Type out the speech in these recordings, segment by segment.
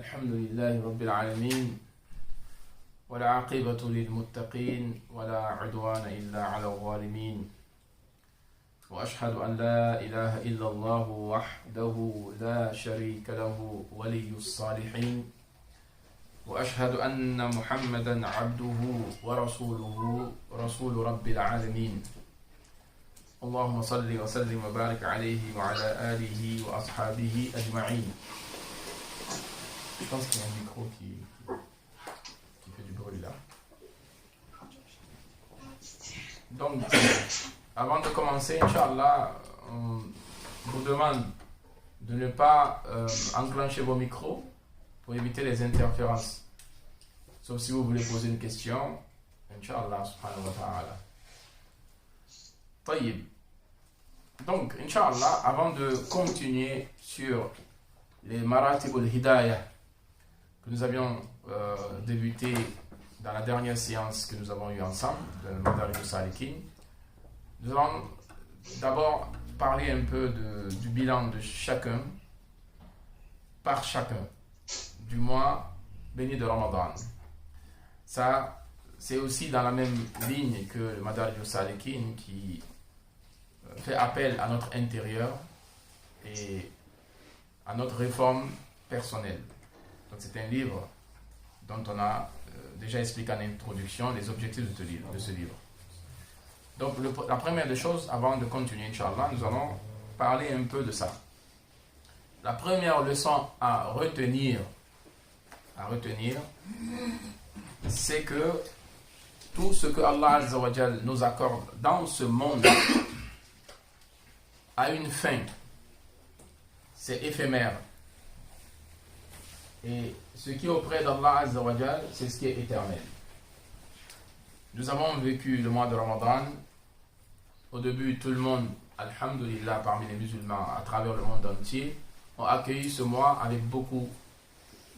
الحمد لله رب العالمين والعاقبة للمتقين ولا عدوان إلا على الظالمين وأشهد أن لا إله إلا الله وحده لا شريك له ولي الصالحين وأشهد أن محمدا عبده ورسوله رسول رب العالمين اللهم صل وسلم وبارك عليه وعلى آله وأصحابه أجمعين. Je pense qu'il y a un micro qui fait du bruit là. Donc, avant de commencer, Inch'Allah, on vous demande de ne pas enclencher vos micros pour éviter les interférences. Sauf si vous voulez poser une question, Inch'Allah, subhanahu wa ta'ala. Tayyib. Donc, Inch'Allah, avant de continuer sur les maratib al-hidayah que nous avions débuté dans la dernière séance que nous avons eue ensemble, de Madarij al-Salikin, nous allons d'abord parler un peu du bilan de chacun, par chacun, du mois béni de Ramadan. Ça, c'est aussi dans la même ligne que le Madarij al-Salikin qui fait appel à notre intérieur et à notre réforme personnelle. Donc c'est un livre dont on a déjà expliqué en introduction les objectifs de ce livre. Donc la première des choses, avant de continuer, Inch'Allah, nous allons parler un peu de ça. La première leçon à retenir, c'est que tout ce que Allah Azza wa Jal nous accorde dans ce monde a une fin. C'est éphémère. Et ce qui est auprès d'Allah Azza wa Jal, c'est ce qui est éternel. Nous avons vécu le mois de Ramadan. Au début, tout le monde, alhamdulillah, parmi les musulmans à travers le monde entier, ont accueilli ce mois avec beaucoup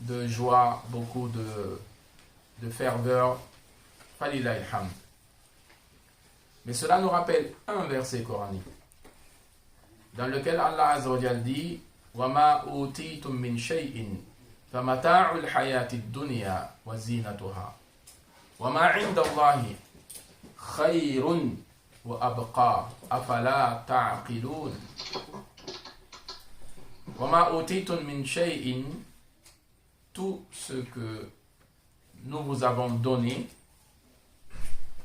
de joie, beaucoup de ferveur. Falillahi alhamd. Mais cela nous rappelle un verset coranique dans lequel Allah Azza wa Jal dit وَمَا أُوتِيتُم مِّن شَيْءٍ فَمَتَاعُ الْحَيَاةِ الدُّنْيَا وَزِينَتُهَا وَمَا عِندَ اللَّهِ خَيْرٌ وَأَبْقَى أَفَلَا تَعْقِلُونَ. وَمَا أُوتِيتُم مِّن شَيْءٍ, tout ce que nous vous avons donné,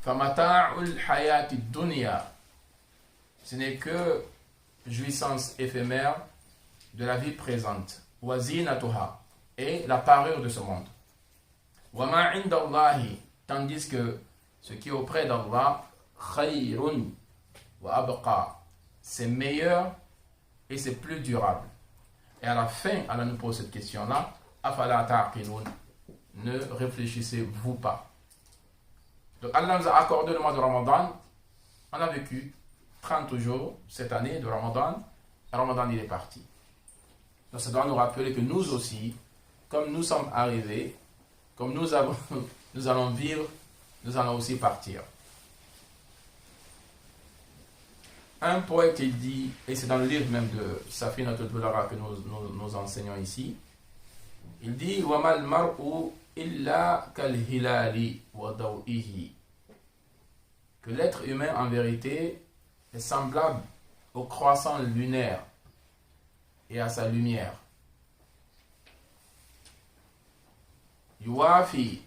فَمَتَاعُ الْحَيَاةِ الدُّنْيَا, ce n'est que jouissance éphémère de la vie présente, wazinatuha, et la parure de ce monde, wama indallahi, tandis que ce qui est auprès d'Allah, khayrun wa abqa, c'est meilleur et c'est plus durable. Et à la fin, Allah nous pose cette question-là, afala ta'qilun, ne réfléchissez-vous pas? Donc Allah nous a accordé le mois de Ramadan. On a vécu 30 jours cette année de Ramadan. Ramadan, il est parti. Donc ça doit nous rappeler que nous aussi, comme nous sommes arrivés, comme nous allons vivre, nous allons aussi partir. Un poète, il dit, et c'est dans le livre même de Safinatul Bulara que nous enseignons ici, il dit وَمَا الْمَرْءُ إِلَّا كَالْهِلَالِ وَضَوْئِهِ, que l'être humain en vérité est semblable au croissant lunaire et à sa lumière. Yuwafi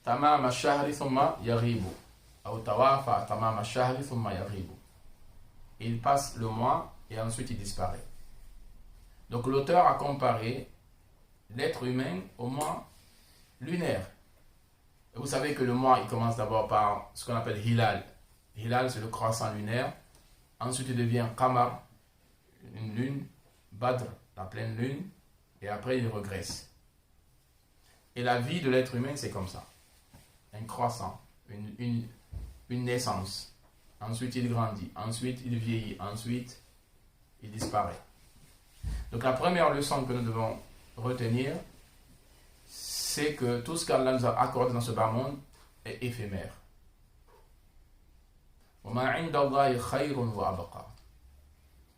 tamam ash-shahri thumma yaghibu, ou tawafa tamam ash-shahri thumma yaghibu. Il passe le mois et ensuite il disparaît. Donc l'auteur a comparé l'être humain au mois lunaire. Et vous savez que le mois il commence d'abord par ce qu'on appelle hilal. Hilal, c'est le croissant lunaire. Ensuite, il devient Qamar, une lune, Badr, la pleine lune, et après, il regresse. Et la vie de l'être humain, c'est comme ça. Un croissant, une naissance. Ensuite, il grandit. Ensuite, il vieillit. Ensuite, il disparaît. Donc, la première leçon que nous devons retenir, c'est que tout ce qu'Allah nous a accordé dans ce bas monde est éphémère.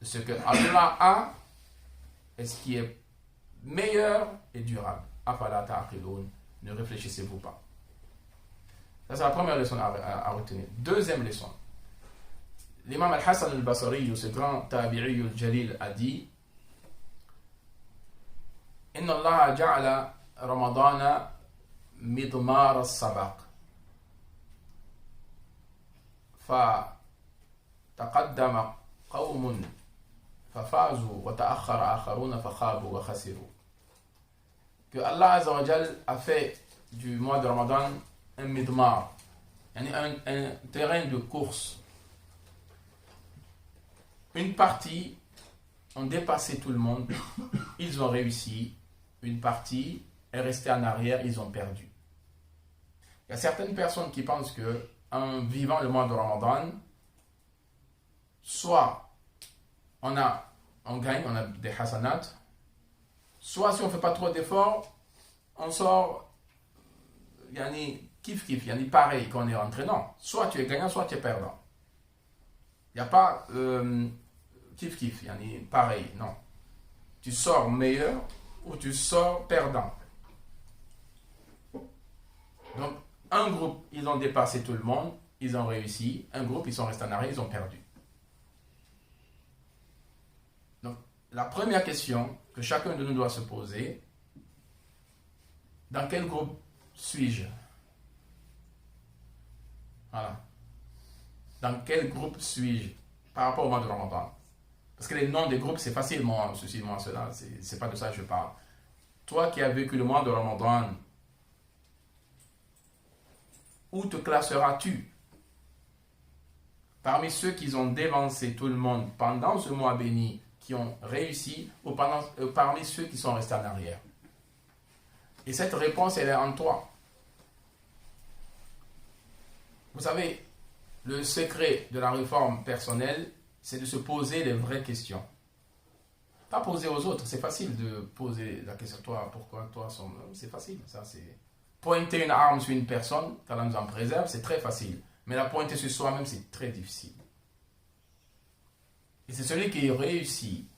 Ce que Allah a est ce qui est meilleur et durable. Afala ta'qiloun, ne réfléchissez-vous pas. Ça, c'est la première leçon à retenir. Deuxième leçon. L'imam Al-Hassan Al-Basri, ce grand tabi'i al-Jalil, a dit Inna Allah ja'ala Ramadana midmar al-sabaq. فتقدم قوم ففازوا وتأخر آخرون فخابوا وخسروا. Que Allah Azza wa Jal a fait du mois de Ramadan un midmar, un terrain de course. Une partie ont dépassé tout le monde, ils ont réussi. Une partie est restée en arrière, ils ont perdu. Il y a certaines personnes qui pensent que en vivant le mois de Ramadan, soit on gagne, on a des hasanat, soit si on ne fait pas trop d'efforts, on sort kiff, pareil qu'on est rentré. Non, soit tu es gagnant, soit tu es perdant. Il n'y a pas kiff, pareil, non. Tu sors meilleur ou tu sors perdant. Donc, un groupe, ils ont dépassé tout le monde, ils ont réussi. Un groupe, ils sont restés en arrière, ils ont perdu. Donc, la première question que chacun de nous doit se poser, dans quel groupe suis-je? Voilà. Dans quel groupe suis-je par rapport au mois de Ramadan? Parce que les noms des groupes, c'est facile, moi, ceci, moi, cela, c'est pas de ça que je parle. Toi qui as vécu le mois de Ramadan, où te classeras-tu? Parmi ceux qui ont dévancé tout le monde pendant ce mois béni, qui ont réussi, ou parmi ceux qui sont restés en arrière? Et cette réponse, elle est en toi. Vous savez, le secret de la réforme personnelle, c'est de se poser les vraies questions. Pas poser aux autres, c'est facile de poser la question, toi, pourquoi, toi, c'est facile, ça c'est... Pointer une arme sur une personne, qu'Allah nous en préserve, c'est très facile. Mais la pointer sur soi-même, c'est très difficile. Et c'est celui qui réussit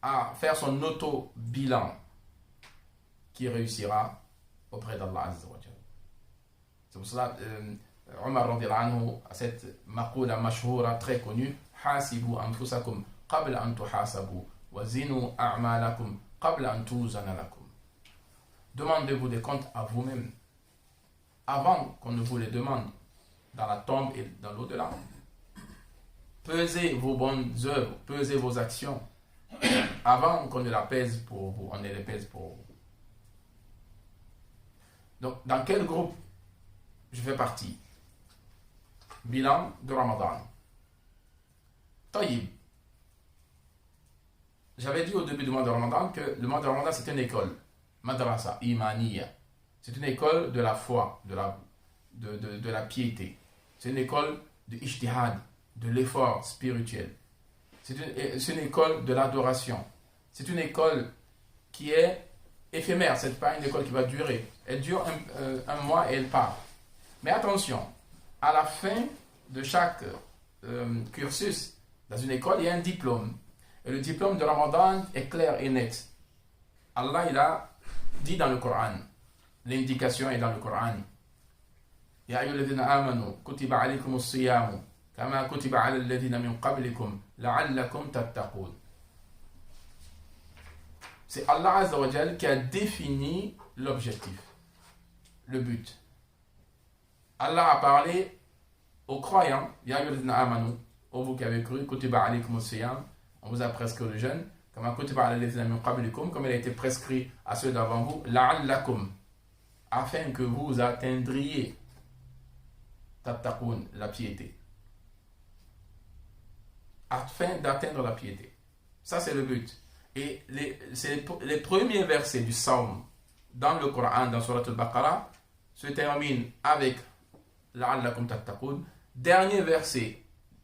à faire son auto-bilan qui réussira auprès d'Allah Azza wa Jalla. C'est pour cela, Omar radiyallahu anhu a cette maqoula mashhoura très connue, Hasibu anfusakum qabla an tuhasabu wa zinu a'malakum qabla an tuzana lakum. Demandez-vous des comptes à vous-même avant qu'on ne vous les demande dans la tombe et dans l'au-delà. Pesez vos bonnes œuvres, pesez vos actions avant qu'on ne la pèse pour vous, on ne les pèse pour vous. Donc, dans quel groupe je fais partie? Bilan de Ramadan. Taïb. J'avais dit au début du mois de Ramadan que le mois de Ramadan c'est une école. Madrasa, Imaniya. C'est une école de la foi, de la piété. C'est une école de ijtihad, de l'effort spirituel. C'est une école de l'adoration. C'est une école qui est éphémère. Ce n'est pas une école qui va durer. Elle dure un mois et elle part. Mais attention, à la fin de chaque cursus, dans une école, il y a un diplôme. Et le diplôme de Ramadan est clair et net. Allah, il a dit dans le Coran, l'indication est dans le Coran. Ya ayyuhalladhina amanu kutiba alaykumus siyamu kama kutiba alal ladhina min qablikum la'allakum tattaqun. C'est Allah Azza wa Jal qui a défini l'objectif, le but. Allah a parlé aux croyants, Ya ayyuhalladhina amanu, ô vous qui avez cru, kutiba alaykumus siyam, on vous a prescrit le jeûne, comme il a été prescrit à ceux d'avant vous, la'allakum, afin que vous atteindriez tattaqun, la piété. Afin d'atteindre la piété. Ça, c'est le but. Et les premiers versets du psaume dans le Coran, dans Surat al-Baqarah, se terminent avec la'allakum tattaqun. Dernier verset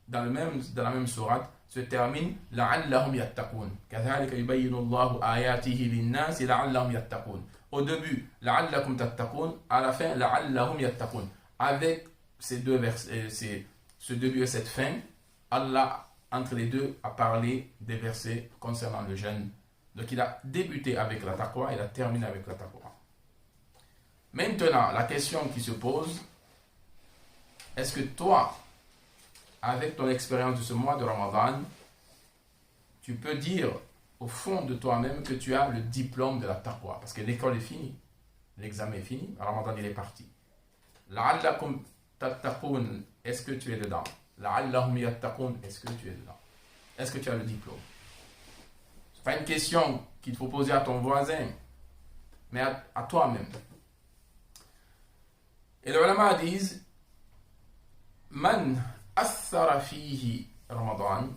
dans la même sourate se termine la'allahum yattaqun. Kadhalika yubayyinu Allahu ayatihi lin-nasi la'allahum yattaqun. Au début, la'allakum tattaqun, à la fin, la'allahum yattaqun. Avec ces deux versets, ce début et cette fin, Allah, entre les deux, a parlé des versets concernant le jeûne Donc il a débuté avec la taqwa, il a terminé avec la taqwa. Maintenant, la question qui se pose, est-ce que toi, avec ton expérience de ce mois de Ramadan, tu peux dire au fond de toi-même que tu as le diplôme de la taqwa? Parce que l'école est finie, l'examen est fini, Ramadan il est parti. La'allakum tattaqun, est-ce que tu es dedans? La'allahum yattaqun, est-ce que tu es dedans? Est-ce que tu as le diplôme? Ce n'est pas une question qu'il faut poser à ton voisin, mais à toi-même. Et les ulama disent Man athara fihi Ramadan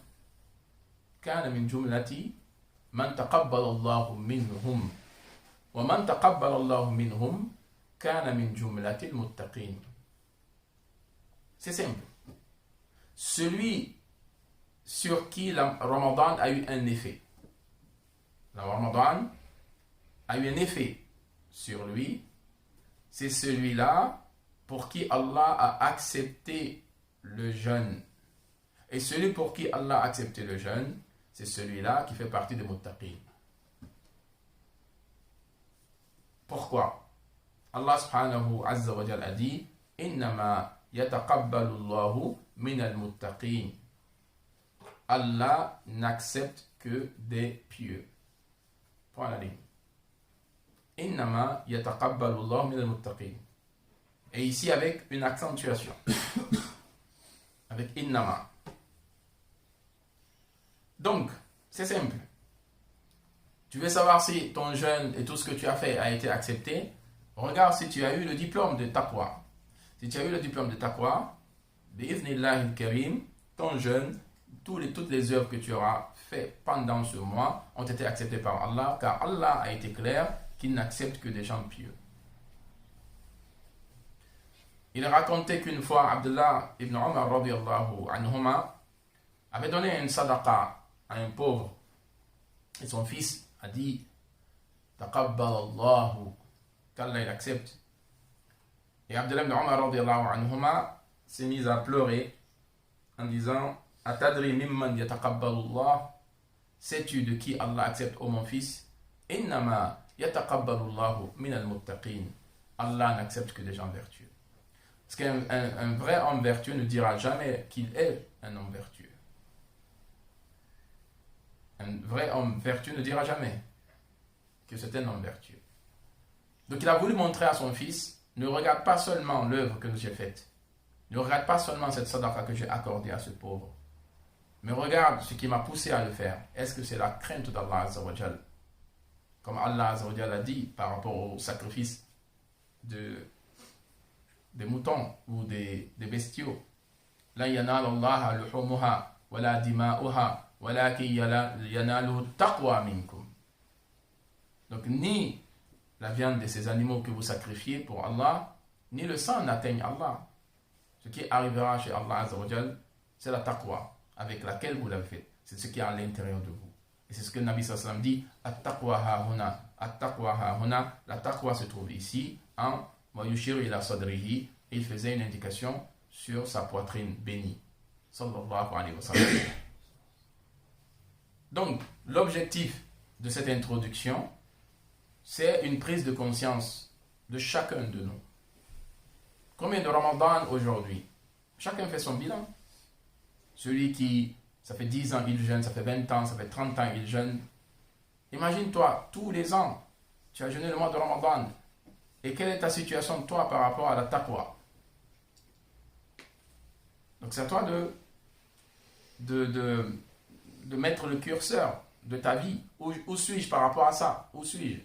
kana min jumlati man taqabbala Allahu minhum wa man taqabbala Allahu minhum kana min jumlati al-muttaqin. C'est simple. Celui sur qui le Ramadan a eu un effet. Le Ramadan a eu un effet sur lui. C'est celui-là pour qui Allah a accepté le jeûne. Et celui pour qui Allah a accepté le jeûne, c'est celui-là qui fait partie des muttaqin. Pourquoi? Allah subhanahu azza wa jalla a dit Innama yataqabbalu Allahu minal muttaqin. Allah n'accepte que des pieux. Point à la ligne. Innama yataqabbalu Allahu minal muttaqin. Et ici avec une accentuation. Avec innama. Donc, c'est simple. Tu veux savoir si ton jeûne et tout ce que tu as fait a été accepté? Regarde si tu as eu le diplôme de taqwa. Si tu as eu le diplôme de taqwa, bi'idhnillahi al-karim, ton jeûne, toutes les œuvres que tu auras fait pendant ce mois ont été acceptées par Allah, car Allah a été clair qu'il n'accepte que des gens pieux. Il racontait qu'une fois, Abdullah ibn Umar radiyallahu anhuma avait donné une sadaqa à un pauvre. Et son fils a dit Taqabbal Allahu, qu'Allah il accepte. Et Abdullah ibn Umar radiyallahu anhuma s'est mis à pleurer en disant Atadri mimman yataqabbalu Allah, sais-tu de qui Allah accepte, ô mon fils? Innama yataqabbalu Allahu minal muttaqin. Allah n'accepte que des gens vertueux. Parce qu'un vrai homme vertueux ne dira jamais qu'il est un homme vertueux. Un vrai homme vertueux ne dira jamais que c'est un homme vertueux. Donc il a voulu montrer à son fils, ne regarde pas seulement l'œuvre que j'ai faite, ne regarde pas seulement cette sadaqa que j'ai accordée à ce pauvre, mais regarde ce qui m'a poussé à le faire. Est-ce que c'est la crainte d'Allah Azza wa Jal? Comme Allah Azza wa Jal a dit par rapport au sacrifice des moutons ou des bestiaux. La yanal Allah luhumuha wa la dima'uha walakin yanaluhu taqwa minkum. Donc ni la viande de ces animaux que vous sacrifiez pour Allah, ni le sang n'atteignent Allah. Ce qui arrivera chez Allah Azza wa Jal, c'est la taqwa avec laquelle vous l'avez fait. C'est ce qui est à l'intérieur de vous. Et c'est ce que le Nabi sallallahu alayhi wa sallam dit at-taqwa ha-huna, at-taqwa ha-huna. La taqwa se trouve ici en wa yushiru ila sadrihi, et il faisait une indication sur sa poitrine bénie. Sallallahu alayhi wa sallam. Donc, l'objectif de cette introduction, c'est une prise de conscience de chacun de nous. Combien de Ramadan aujourd'hui? Chacun fait son bilan. Celui qui, ça fait 10 ans, il jeûne, ça fait 20 ans, ça fait 30 ans, il jeûne. Imagine-toi, tous les ans, tu as jeûné le mois de Ramadan. Et quelle est ta situation, toi, par rapport à la taqwa? Donc c'est à toi de mettre le curseur de ta vie. Où suis-je par rapport à ça? Où suis-je?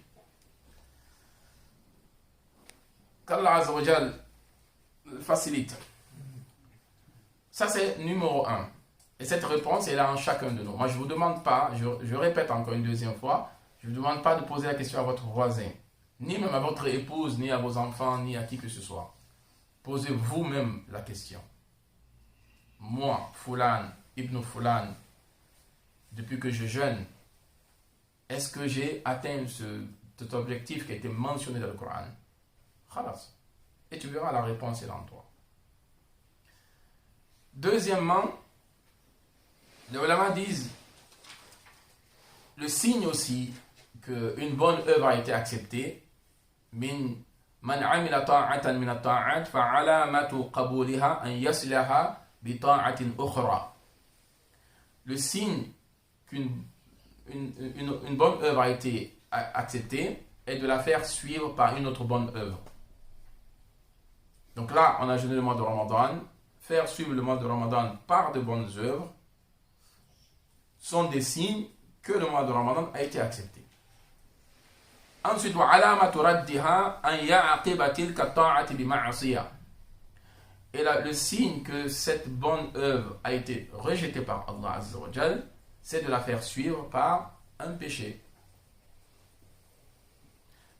Qu'Allah Azza wa Jal facilite. Ça c'est numéro 1. Et cette réponse est là en chacun de nous. Moi je ne vous demande pas, je répète encore une deuxième fois, je ne vous demande pas de poser la question à votre voisin, ni même à votre épouse, ni à vos enfants, ni à qui que ce soit. Posez vous-même la question. Moi, Fulan, Ibn Fulan, depuis que je jeûne, est-ce que j'ai atteint cet objectif qui a été mentionné dans le Coran? Khalas. Et tu verras, la réponse est en toi. Deuxièmement, les ulama disent, le signe aussi qu'une bonne œuvre a été acceptée, من عمل طاعة من الطاعات فعلامة قبولها أن يصلها بطاعة أخرى. Le signe qu'une une bonne œuvre a été acceptée est de la faire suivre par une autre bonne œuvre. Donc là, on a jeûné le mois de Ramadan. Faire suivre le mois de Ramadan par de bonnes œuvres sont des signes que le mois de Ramadan a été accepté. Ensuite, et là, le signe que cette bonne œuvre a été rejetée par Allah Azza wa Jal, c'est de la faire suivre par un péché.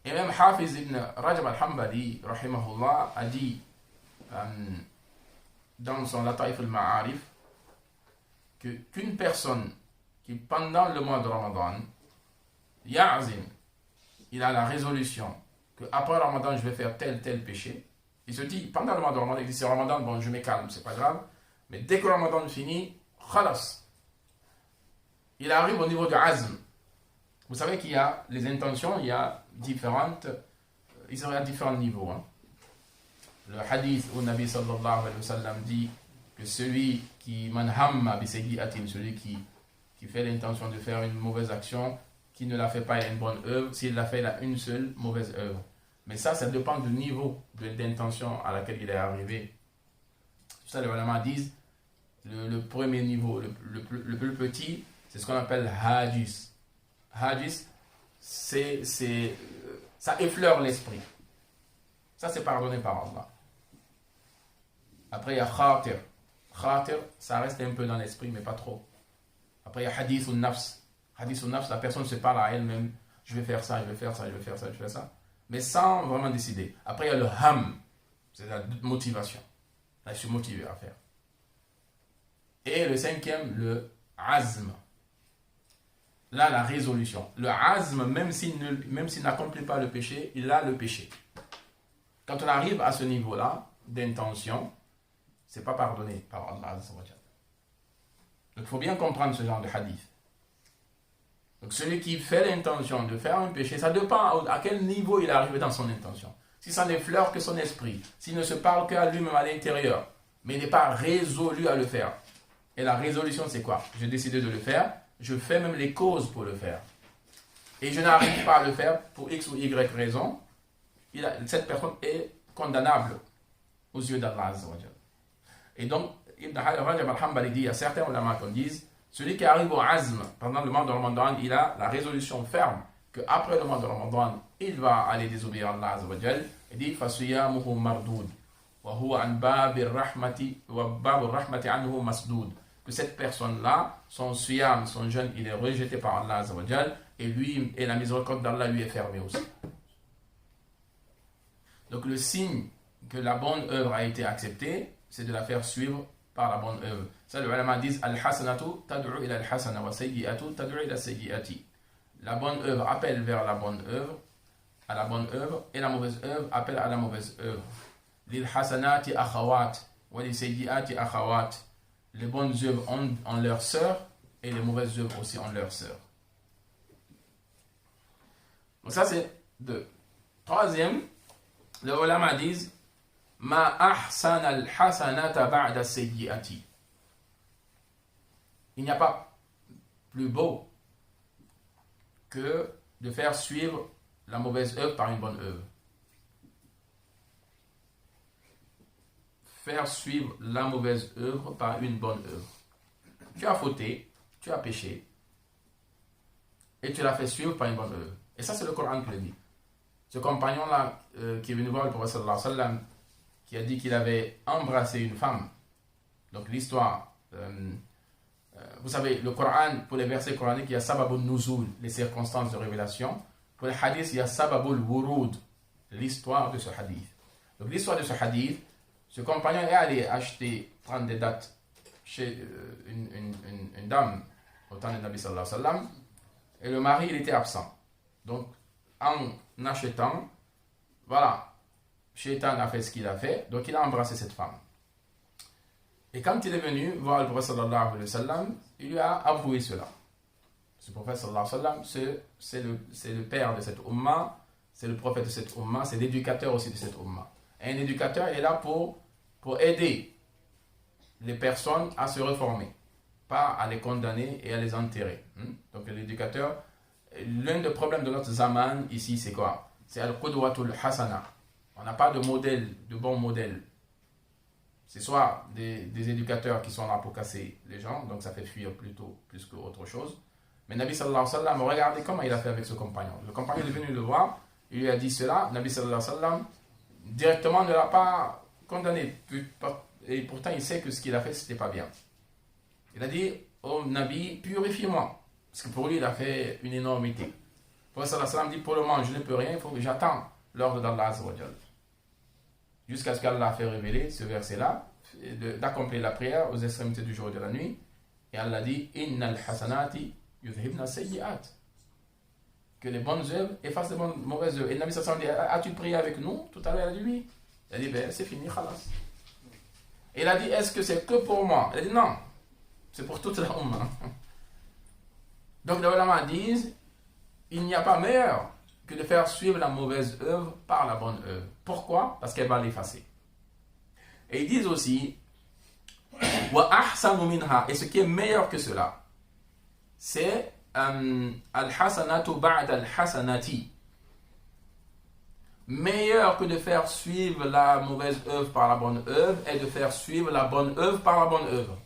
Et même Hafiz ibn Rajab al-Hanbali, rahimahullah, a dit dans son Lataif al-Ma'arif qu'une personne qui, pendant le mois de Ramadan, ya'zim, il a la résolution que après Ramadan, je vais faire tel péché. Il se dit, pendant le mois de Ramadan, il dit, c'est Ramadan, bon, je me calme, c'est pas grave. Mais dès que Ramadan finit, khalas. Il arrive au niveau de azm. Vous savez qu'il y a les intentions, il y a différents niveaux. Hein. Le hadith où Nabi sallallahu alayhi wa sallam dit que celui qui manhamma bi sayyi'atin, celui qui fait l'intention de faire une mauvaise action, qui ne la fait pas, il a une bonne œuvre. S'il la fait, il a une seule mauvaise œuvre. Mais ça dépend du niveau d'intention à laquelle il est arrivé. Ça, les ulama disent, le premier niveau, le plus petit, c'est ce qu'on appelle hajis. Hajis, ça effleure l'esprit. Ça, c'est pardonné par Allah. Après, il y a khatir. Khatir, ça reste un peu dans l'esprit, mais pas trop. Après, il y a hadith ou nafs. Hadith ou nafs, la personne se parle à elle-même. Je vais faire ça, je vais faire ça, je vais faire ça, je vais faire ça. Mais sans vraiment décider. Après, il y a le ham. C'est la motivation. Là, je suis motivé à faire. Et le cinquième, le azm. Là, la résolution. Le azm, même s'il n'accomplit pas le péché, il a le péché. Quand on arrive à ce niveau-là d'intention, c'est pas pardonné par Allah Azza wa Jalla. Donc, il faut bien comprendre ce genre de hadith. Donc, celui qui fait l'intention de faire un péché, ça dépend à quel niveau il est arrivé dans son intention. Si ça n'effleure que son esprit, s'il ne se parle qu'à lui-même à l'intérieur, mais il n'est pas résolu à le faire. Et la résolution, c'est quoi? J'ai décidé de le faire, je fais même les causes pour le faire. Et je n'arrive pas à le faire pour X ou Y raison. Cette personne est condamnable aux yeux d'Allah Azza wa Jalla. Et donc, Ibn Rajab al-Hanbali dit, il y a certains ulama qui disent, celui qui arrive au azm pendant le mois de Ramadan, il a la résolution ferme qu'après le mois de Ramadan, il va aller désobéir à Allah Azza wa Jalla. Il dit, فَصِيَامُهُ مَرْدُودٌ وَهُوَ عَنْ بَابِ الرَّحْمَةِ عَنْهُ مَسْدُودٌ. Que cette personne-là, son siyam, son jeûne, il est rejeté par Allah Azza wa Jalla, et lui, et la miséricorde d'Allah lui est fermée aussi. Donc le signe que la bonne œuvre a été acceptée, c'est de la faire suivre par la bonne œuvre. Ça, les ulama disent al-hasanatu tad'u ila al-hasana wa sayyi'atu tad'u ila sayyi'ati. La bonne œuvre appelle vers la bonne œuvre, à la bonne œuvre, et la mauvaise œuvre appelle à la mauvaise œuvre. Lil hasanati akhawat wa li sayyi'ati akhawat. Les bonnes œuvres ont leurs sœurs et les mauvaises œuvres aussi ont leurs sœurs. Donc ça c'est deux. Troisième, les ulama disent Ma ahsan al-hasanata ba'da sayyi'ati. Il n'y a pas plus beau que de faire suivre la mauvaise œuvre par une bonne œuvre. Faire suivre la mauvaise œuvre par une bonne œuvre. Tu as fauté, tu as péché, et tu l'as fait suivre par une bonne œuvre. Et ça, c'est le Coran qui le dit. Ce compagnon-là qui est venu voir le prophète sallallahu alayhi wa sallam, qui a dit qu'il avait embrassé une femme. Donc l'histoire, vous savez, le Coran, pour les versets coraniques, il y a sababul nuzul, les circonstances de révélation. Pour les hadiths, il y a sababul wurud, l'histoire de ce hadith. Donc l'histoire de ce hadith, ce compagnon est allé prendre des dates chez une dame au temps de Nabi sallallahu alayhi wa sallam, et le mari, il était absent. Donc, en achetant, voilà, Shaitan a fait ce qu'il a fait, donc il a embrassé cette femme. Et quand il est venu voir le prophète sallallahu alayhi wa sallam, il lui a avoué cela. Ce prophète sallallahu alayhi wa sallam, c'est le père de cette umma, c'est le prophète de cette umma, c'est l'éducateur aussi de cette umma. Et un éducateur est là pour aider les personnes à se reformer, pas à les condamner et à les enterrer. Donc l'éducateur, l'un des problèmes de notre zaman ici, c'est quoi? C'est al-qudwatul hasana. On n'a pas de modèle, de bon modèle. C'est soit des éducateurs qui sont là pour casser les gens, donc ça fait fuir plutôt plus qu'autre chose. Mais Nabi sallallahu alayhi wa sallam, regardez comment il a fait avec ce compagnon. Le compagnon est venu le voir, il lui a dit cela, Nabi sallallahu alayhi wa sallam directement ne l'a pas condamné. Et pourtant il sait que ce qu'il a fait c'était pas bien. Il a dit, oh Nabi, purifie-moi. Parce que pour lui il a fait une énormité. Le prophète sallallahu alayhi wa sallam dit, pour le moment je ne peux rien, il faut que j'attends l'ordre d'Allah azza wa jalla. Jusqu'à ce qu'Allah a fait révéler ce verset-là, d'accomplir la prière aux extrémités du jour et de la nuit. Et Allah dit, innal hasanati yudhibna sayyi'at. Que les bonnes œuvres effacent les mauvaises œuvres. Et Nabi sallallahu alayhi wa sallam dit, as-tu prié avec nous? Tout à l'heure, il a dit oui. Il a dit, ben c'est fini, khalas. Et il a dit, est-ce que c'est que pour moi? Il a dit, non, c'est pour toute la umma. Donc les ulama disent, il n'y a pas meilleur que de faire suivre la mauvaise œuvre par la bonne œuvre. Pourquoi? Parce qu'elle va l'effacer. Et ils disent aussi, wa ahsanu minha, et ce qui est meilleur que cela, c'est al-hasanatu ba'da al-hasanati. Meilleur que de faire suivre la mauvaise œuvre par la bonne œuvre est de faire suivre la bonne œuvre par la bonne œuvre.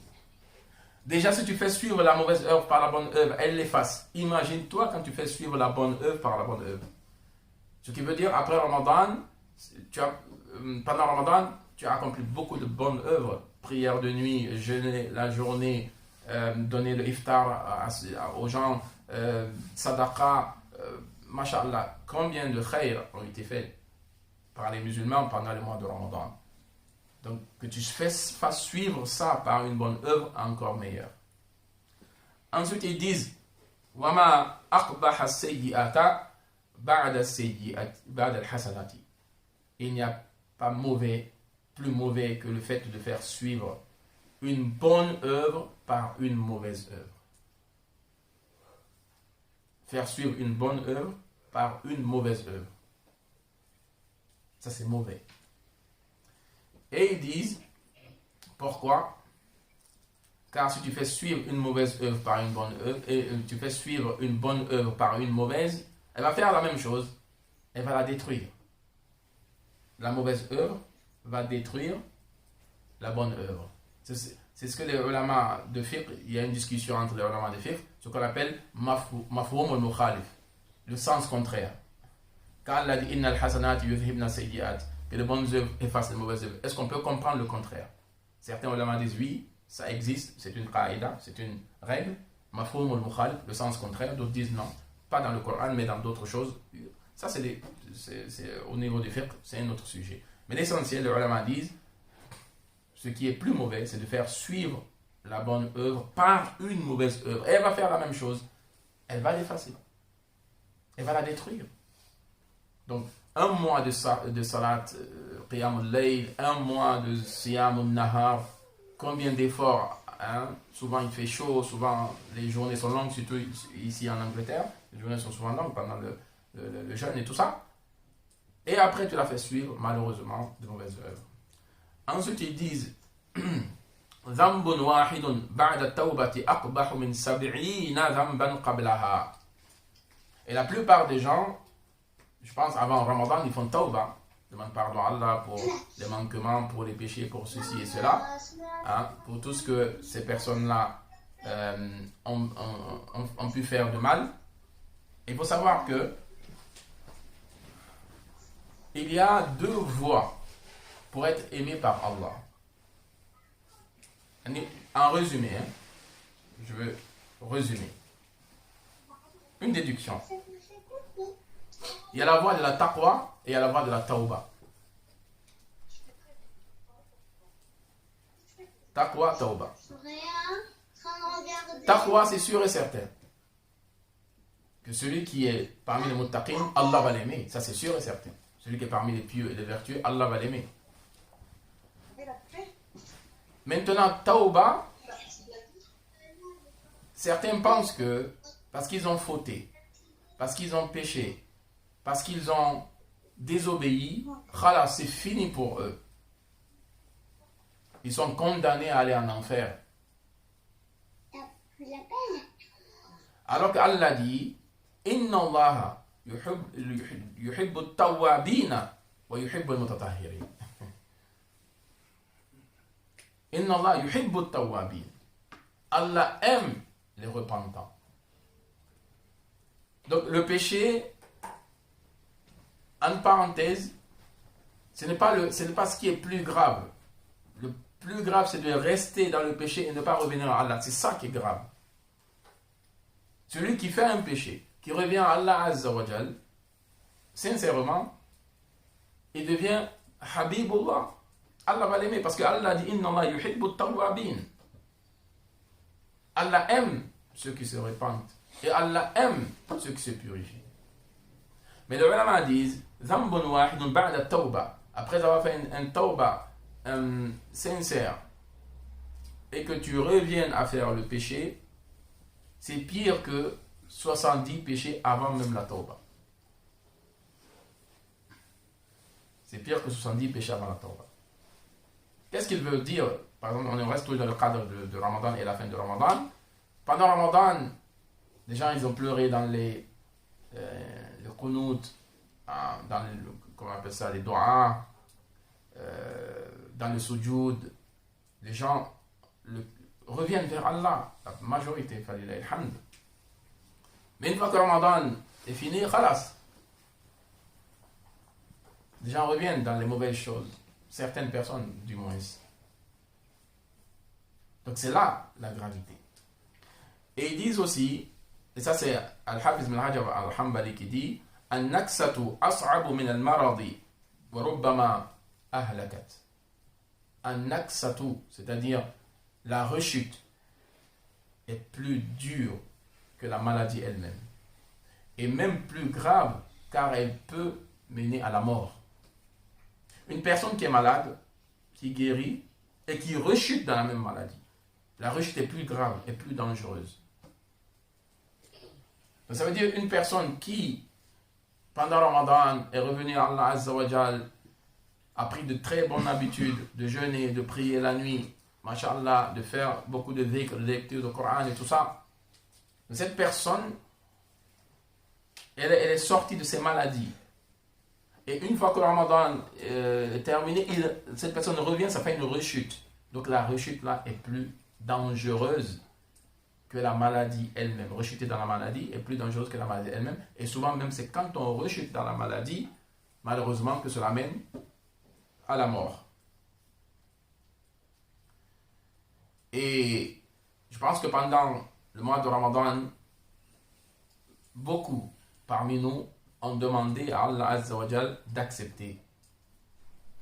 Déjà, si tu fais suivre la mauvaise œuvre par la bonne œuvre, elle l'efface. Imagine-toi quand tu fais suivre la bonne œuvre par la bonne œuvre. Ce qui veut dire, après Ramadan, pendant Ramadan, tu as accompli beaucoup de bonnes œuvres. Prière de nuit, jeûner la journée, donner le iftar aux gens, sadaqa, masha'Allah. Combien de khayr ont été faits par les musulmans pendant le mois de Ramadan? Donc, que tu fasses suivre ça par une bonne œuvre, encore meilleur. Ensuite, ils disent, wama aqbaha sayyi'ata ba'da al-hasanati. Il n'y a pas plus mauvais que le fait de faire suivre une bonne œuvre par une mauvaise œuvre. Faire suivre une bonne œuvre par une mauvaise œuvre. Ça, c'est mauvais. Et ils disent, pourquoi? Car si tu fais suivre une mauvaise œuvre par une bonne œuvre, et tu fais suivre une bonne œuvre par une mauvaise, elle va faire la même chose, elle va la détruire. La mauvaise œuvre va détruire la bonne œuvre. C'est ce que les ulama de fiqh, il y a une discussion entre les ulama de fiqh, ce qu'on appelle mafhum al-mukhalif, le sens contraire. Quand Allah dit innal hasanati yudhibna sayyi'at, que les bonnes œuvres effacent les mauvaises œuvres, est-ce qu'on peut comprendre le contraire? Certains ulama disent oui, ça existe, c'est une qaïda, c'est une règle, mafhum al-mukhalif, le sens contraire. D'autres disent non, pas dans le Coran, mais dans d'autres choses. Ça, c'est au niveau du fiqh, c'est un autre sujet. Mais l'essentiel, les ulama disent, ce qui est plus mauvais, c'est de faire suivre la bonne œuvre par une mauvaise œuvre. Et elle va faire la même chose. Elle va l'effacer. Elle va la détruire. Donc, un mois de salat, qiyam al-layl, un mois de siyam al-nahar, combien d'efforts, hein? Souvent il fait chaud, souvent les journées sont longues, surtout ici en Angleterre. Les journées sont souvent longues pendant le jeûne et tout ça. Et après, tu l'as fait suivre, malheureusement, de mauvaises œuvres. Ensuite, ils disent Zambun wahidun ba'da tawbati aqbahu min sab'ina zamban qablaha. Et la plupart des gens, je pense avant Ramadan, ils font tawba, demandent pardon à Allah pour les manquements, pour les péchés, pour ceci et cela, hein, pour tout ce que ces personnes-là ont pu faire de mal. Il faut savoir que il y a deux voies pour être aimé par Allah. En résumé, hein, je veux résumer. Une déduction. Il y a la voie de la taqwa et il y a la voie de la tawba. Taqwa, tawba. Taqwa, c'est sûr et certain que celui qui est parmi les muttaqin, Allah va l'aimer. Ça, c'est sûr et certain. Celui qui est parmi les pieux et les vertueux, Allah va l'aimer. Maintenant, tawba, certains pensent que parce qu'ils ont fauté, parce qu'ils ont péché, parce qu'ils ont désobéi, khalas, c'est fini pour eux. Ils sont condamnés à aller en enfer. Alors qu'Allah dit, Inna Allah yuhibbu at-tawwabina wa yuhibbu al-mutatahhirin. Inna Allah yuhibbu at-tawwabin. Allah aime les repentants. Donc le péché, en parenthèse, ce n'est pas ce qui est plus grave. Le plus grave, c'est de rester dans le péché et ne pas revenir à Allah. C'est ça qui est grave. Celui qui fait un péché, qui revient à Allah Azza wa Jal, sincèrement, il devient Habibullah. Allah va l'aimer parce que Allah dit Inna Allah yuhibbu at-tawwabin. Allah aime ceux qui se repentent et Allah aime ceux qui se purifient. Mais les ulama disent Zambun wahidun ba'da tawba. Après avoir fait un tawba sincère et que tu reviennes à faire le péché, c'est pire que 70 péchés avant même la tawba. C'est pire que 70 péchés avant la tawba. Qu'est-ce qu'il veut dire? Par exemple, on reste toujours dans le cadre de Ramadan et la fin de Ramadan. Pendant Ramadan, les gens ils ont pleuré dans le qunut, dans comment on appelle ça, les doigts, dans le sujoud. Les gens reviennent vers Allah, la majorité, falilah alhamd. Mais une fois que Ramadan est fini, khalas. Les gens reviennent dans les mauvaises choses. Certaines personnes, du moins. Donc c'est là la gravité. Et ils disent aussi, et ça c'est Al-Hafiz ibn Hajar al-Hanbali qui dit An-naksatu as'abu min al-maradi wa rubbama ahlakat. An-naksatu, c'est-à-dire la rechute, est plus dure que la maladie elle-même. Et même plus grave, car elle peut mener à la mort. Une personne qui est malade, qui guérit et qui rechute dans la même maladie. La rechute est plus grave et plus dangereuse. Donc ça veut dire une personne qui, pendant Ramadan, est revenue à Allah Azza wa Jal, a pris de très bonnes habitudes de jeûner, de prier la nuit, masha'Allah, de faire beaucoup de dhikr, de lecture de Coran et tout ça. Cette personne, elle est sortie de ses maladies. Et une fois que le Ramadan est terminé, cette personne revient, ça fait une rechute. Donc la rechute là est plus dangereuse que la maladie elle-même. Rechuter dans la maladie est plus dangereuse que la maladie elle-même. Et souvent même c'est quand on rechute dans la maladie, malheureusement, que cela mène à la mort. Et je pense que pendant le mois de Ramadan, beaucoup parmi nous ont demandé à Allah Azza wa Jal d'accepter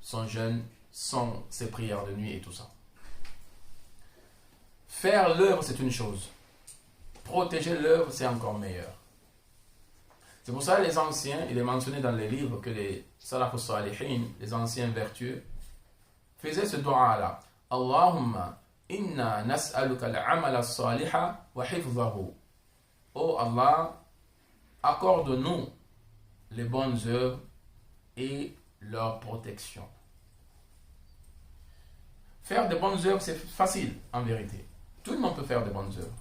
son jeûne, ses prières de nuit et tout ça. Faire l'œuvre, c'est une chose. Protéger l'œuvre, c'est encore meilleur. C'est pour ça que les anciens, il est mentionné dans les livres que les salafus salihin, les anciens vertueux, faisaient ce do'a-là. Allahumma inna nas'aluka al-amal as-saliha wa hifzahu. Oh Allah, accorde-nous les bonnes œuvres et leur protection. Faire de bonnes œuvres, c'est facile en vérité. Tout le monde peut faire de bonnes œuvres.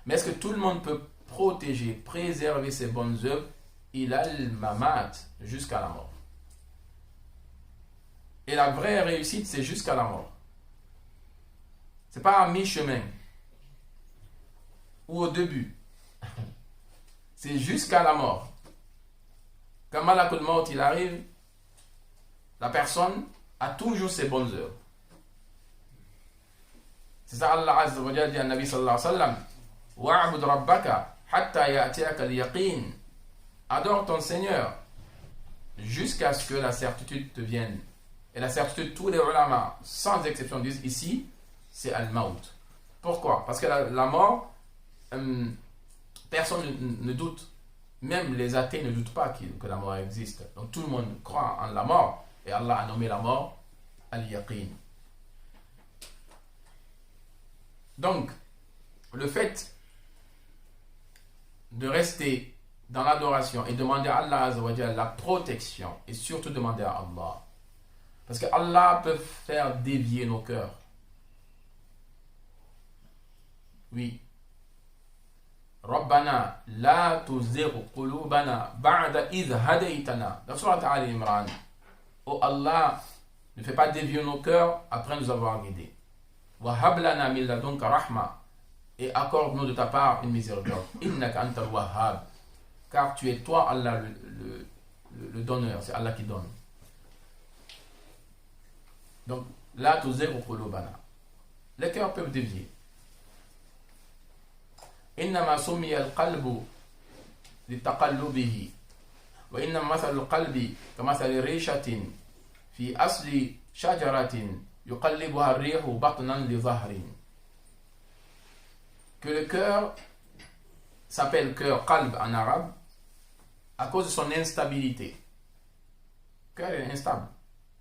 Mais est-ce que tout le monde peut protéger, préserver ces bonnes œuvres? Il a le mamat jusqu'à la mort. Et la vraie réussite, c'est jusqu'à la mort. C'est pas à mi-chemin ou au début. C'est jusqu'à la mort. Quand Malakul Maut il arrive, la personne a toujours ses bonnes œuvres. C'est ça Allah Azza wa Jalla dit à Nabi sallallahu alayhi wa sallam Wa'bud rabbaka hatta ya'tiyaka al-yaqin. Adore ton Seigneur jusqu'à ce que la certitude te vienne. Et la certitude, tous les ulama, sans exception, disent ici, c'est al-maut. Pourquoi? Parce que la mort, personne ne doute. Même les athées ne doutent pas que la mort existe. Donc tout le monde croit en la mort. Et Allah a nommé la mort al-yaqin. Donc, le fait de rester dans l'adoration et demander à Allah Azza wa Jalla la protection et surtout demander à Allah. Parce que Allah peut faire dévier nos cœurs. Oui. Rabbana la tuzigh qulubana ba'da idh hadaytana. Dans Surat Ali Imran. Oh Allah, ne fais pas dévier nos cœurs après nous avoir guidés. Wa hab lana min ladunka rahma. Et accorde-nous de ta part une miséricorde. Innaka antal wahhab. Car tu es toi, Allah, le donneur. C'est Allah qui donne. Donc, la tuzigh qulubana. Les cœurs peuvent dévier. إنما سمي القلب لتقلبه وإنما مثل القلب كمثل ريشة في أصل شجرة يقلبها الريح بطنا لظهر. Que le cœur s'appelle cœur qalb en arabe à cause de son instabilité. Le cœur est instable.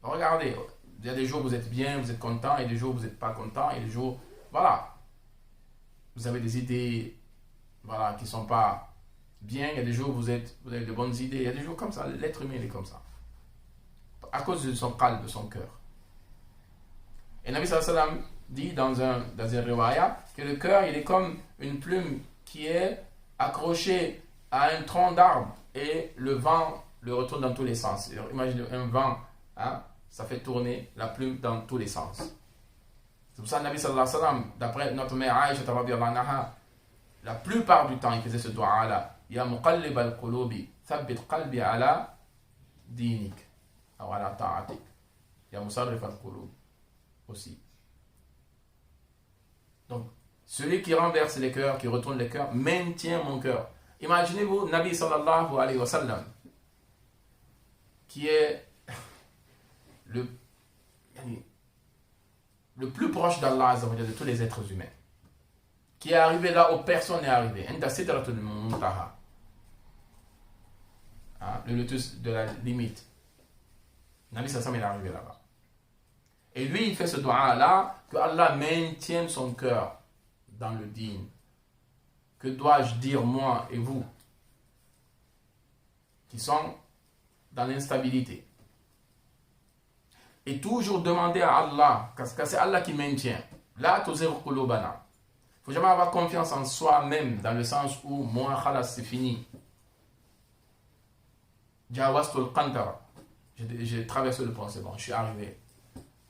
Regardez, il y a des jours où vous êtes bien, vous êtes content, et des jours où vous n'êtes pas content, et des jours, voilà, vous avez des idées, voilà, qui ne sont pas bien, il y a des jours où vous avez de bonnes idées, il y a des jours comme ça, l'être humain est comme ça. À cause de son qalb, de son cœur. Et Nabi sallallahu alayhi wa sallam dit dans un riwaya que le cœur, il est comme une plume qui est accrochée à un tronc d'arbre et le vent le retourne dans tous les sens. Alors, imaginez un vent, hein, ça fait tourner la plume dans tous les sens. C'est pour ça que Nabi sallallahu alayhi wa sallam, d'après notre mère Aïcha radhiyallahu anha, la plupart du temps, il faisait ce dua-là. Ya muqallib al-qulubi, thabbit qalbi ala dinik, ou ala ta'atik. Ya musarrif al-qulub aussi. Donc, celui qui renverse les cœurs, qui retourne les cœurs, maintient mon cœur. Imaginez-vous Nabi sallallahu alayhi wa sallam, qui est le plus proche d'Allah de tous les êtres humains, qui est arrivé là où personne n'est arrivé, inda sidratul muntaha, le lotus de la limite. Nabi sallallahu est arrivé là-bas. Et lui, il fait ce doigt-là, que Allah maintienne son cœur dans le dîn. Que dois-je dire, moi et vous, qui sont dans l'instabilité? Et toujours demander à Allah, parce que c'est Allah qui maintient. La tuzigh qulubana. Il ne faut jamais avoir confiance en soi-même, dans le sens où moi, khalas, c'est fini. Jawastul qantara. J'ai traversé le pont, c'est bon, je suis arrivé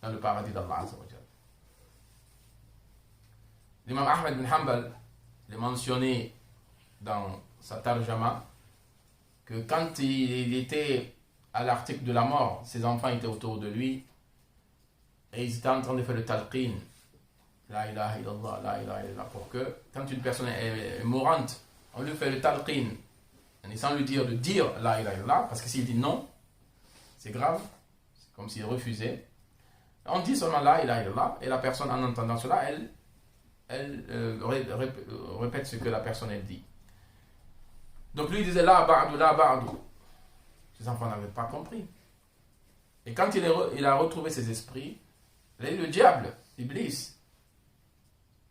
dans le paradis d'Allah Azza wa Jalla. L'imam Ahmed bin Hanbal l'a mentionné dans sa tarjama que quand il était à l'article de la mort, ses enfants étaient autour de lui et ils étaient en train de faire le talqin, la ilaha illallah, la ilaha illallah, pour que quand une personne est mourante, on lui fait le talqin sans lui dire de dire la ilaha illallah, parce que s'il dit non, c'est grave, c'est comme s'il refusait. On dit seulement la ilaha illallah et la personne en entendant cela, elle répète ce que la personne elle dit. Donc lui il disait la ba'du, la ba'du. Ses enfants n'avaient pas compris. Et quand il a retrouvé ses esprits, le diable, Iblis,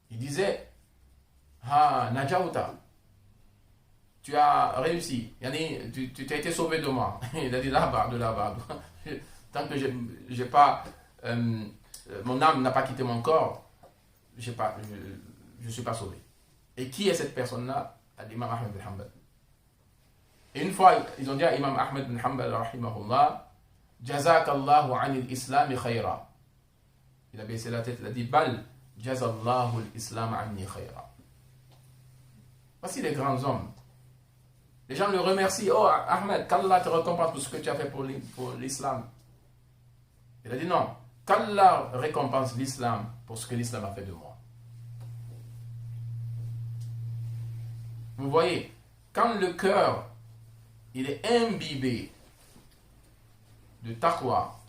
il disait ha najauta, tu as réussi, yani, tu t'as été sauvé de moi. Il a dit la ba'du, la ba'du. Tant que j'ai pas mon âme n'a pas quitté mon corps, je ne suis pas sauvé. Et qui est cette personne-là? L'imam Ahmed bin Hanbal. Et une fois, ils ont dit à Imam Ahmed bin Hanbal, rahimahullah, Jazakallahu anil islami khayra. Il a baissé la tête, il a dit, Bal, jazallahu l'islam anni khayra. Voici les grands hommes. Les gens le remercient. Oh Ahmed, qu'Allah te récompense pour ce que tu as fait pour l'islam. Il a dit non. Qu'Allah récompense l'islam pour ce que l'islam a fait de moi. Vous voyez, quand le cœur il est imbibé de taqwa,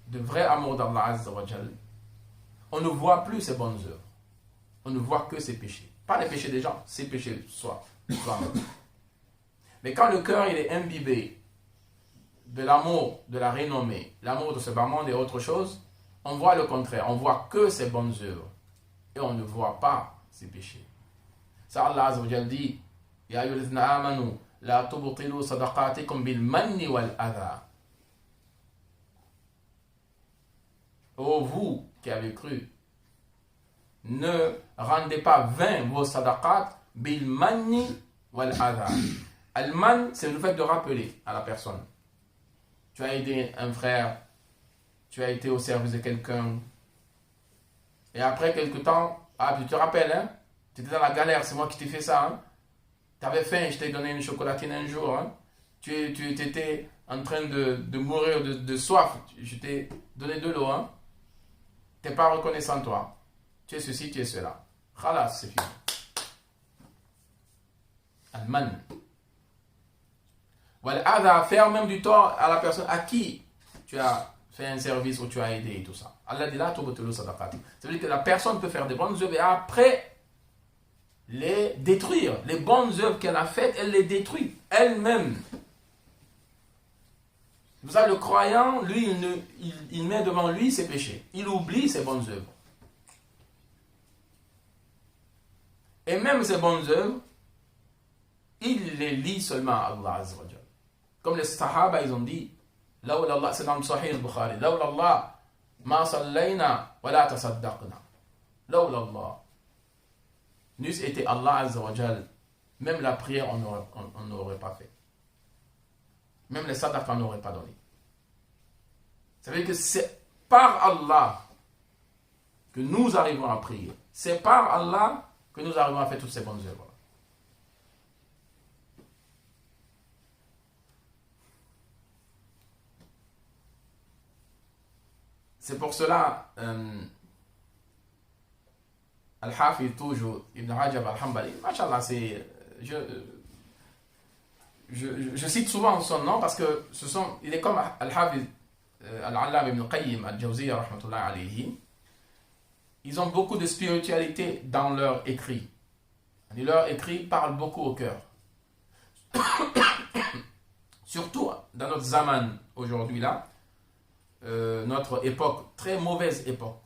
de vrai amour d'Allah Azza wa Jal, on ne voit plus ses bonnes œuvres. On ne voit que ses péchés. Pas les péchés des gens, ses péchés soi-même. Mais quand le cœur il est imbibé de l'amour, de la renommée, l'amour de ce bas monde et autre chose, on voit le contraire. On voit que ses bonnes œuvres. Et on ne voit pas ses péchés. Ça Allah Azza wa Jal dit Ya ayyuhalladhina amanu la tubtilu sadaqatikum bil manni wal adha. Ô vous qui avez cru, ne rendez pas vain vos sadaqat bil manni wal adha. Al-man, c'est le fait de rappeler à la personne. Tu as aidé un frère, tu as été au service de quelqu'un, et après quelque temps, tu te rappelles, hein, tu étais dans la galère, c'est moi qui t'ai fait ça. Hein. Tu avais faim, je t'ai donné une chocolatine un jour. Hein. Tu étais en train de mourir de soif, je t'ai donné de l'eau. Hein. Tu n'es pas reconnaissant, toi. Tu es ceci, tu es cela. Khalas, c'est fini. Al-man. Wal-adha, faire même du tort à la personne à qui tu as fait un service ou tu as aidé et tout ça. Allah dit là, ça veut dire que la personne peut faire des bonnes œuvres et après les détruire. Les bonnes œuvres qu'elle a faites, elle les détruit elle-même. Vous savez, le croyant, lui, il met devant lui ses péchés. Il oublie ses bonnes œuvres. Et même ces bonnes œuvres, il les lit seulement à Allah Azza wa Jal. Comme les Sahaba, ils ont dit, Lawla Allah, c'est dans le Sahih al-Bukhari, Lawla Allah, ma sallayna wa la tasaddaqna. Lawla Allah. N'eût été Allah Azza wa Jal, même la prière, on n'aurait pas fait. Même les sadaqas, on n'aurait pas donné. Ça veut dire que c'est par Allah que nous arrivons à prier. C'est par Allah que nous arrivons à faire toutes ces bonnes œuvres. C'est pour cela, Al-Hafiz toujours, Ibn Rajab al-Hanbali, Machallah, je cite souvent son nom parce que il est comme Al-Hafiz Al-Allam Ibn Qayyim Al-Jawziyya rahmatullah alayhi. Ils ont beaucoup de spiritualité dans leurs écrits. Et leurs écrits parlent beaucoup au cœur. Surtout dans notre zaman aujourd'hui là, notre époque, très mauvaise époque,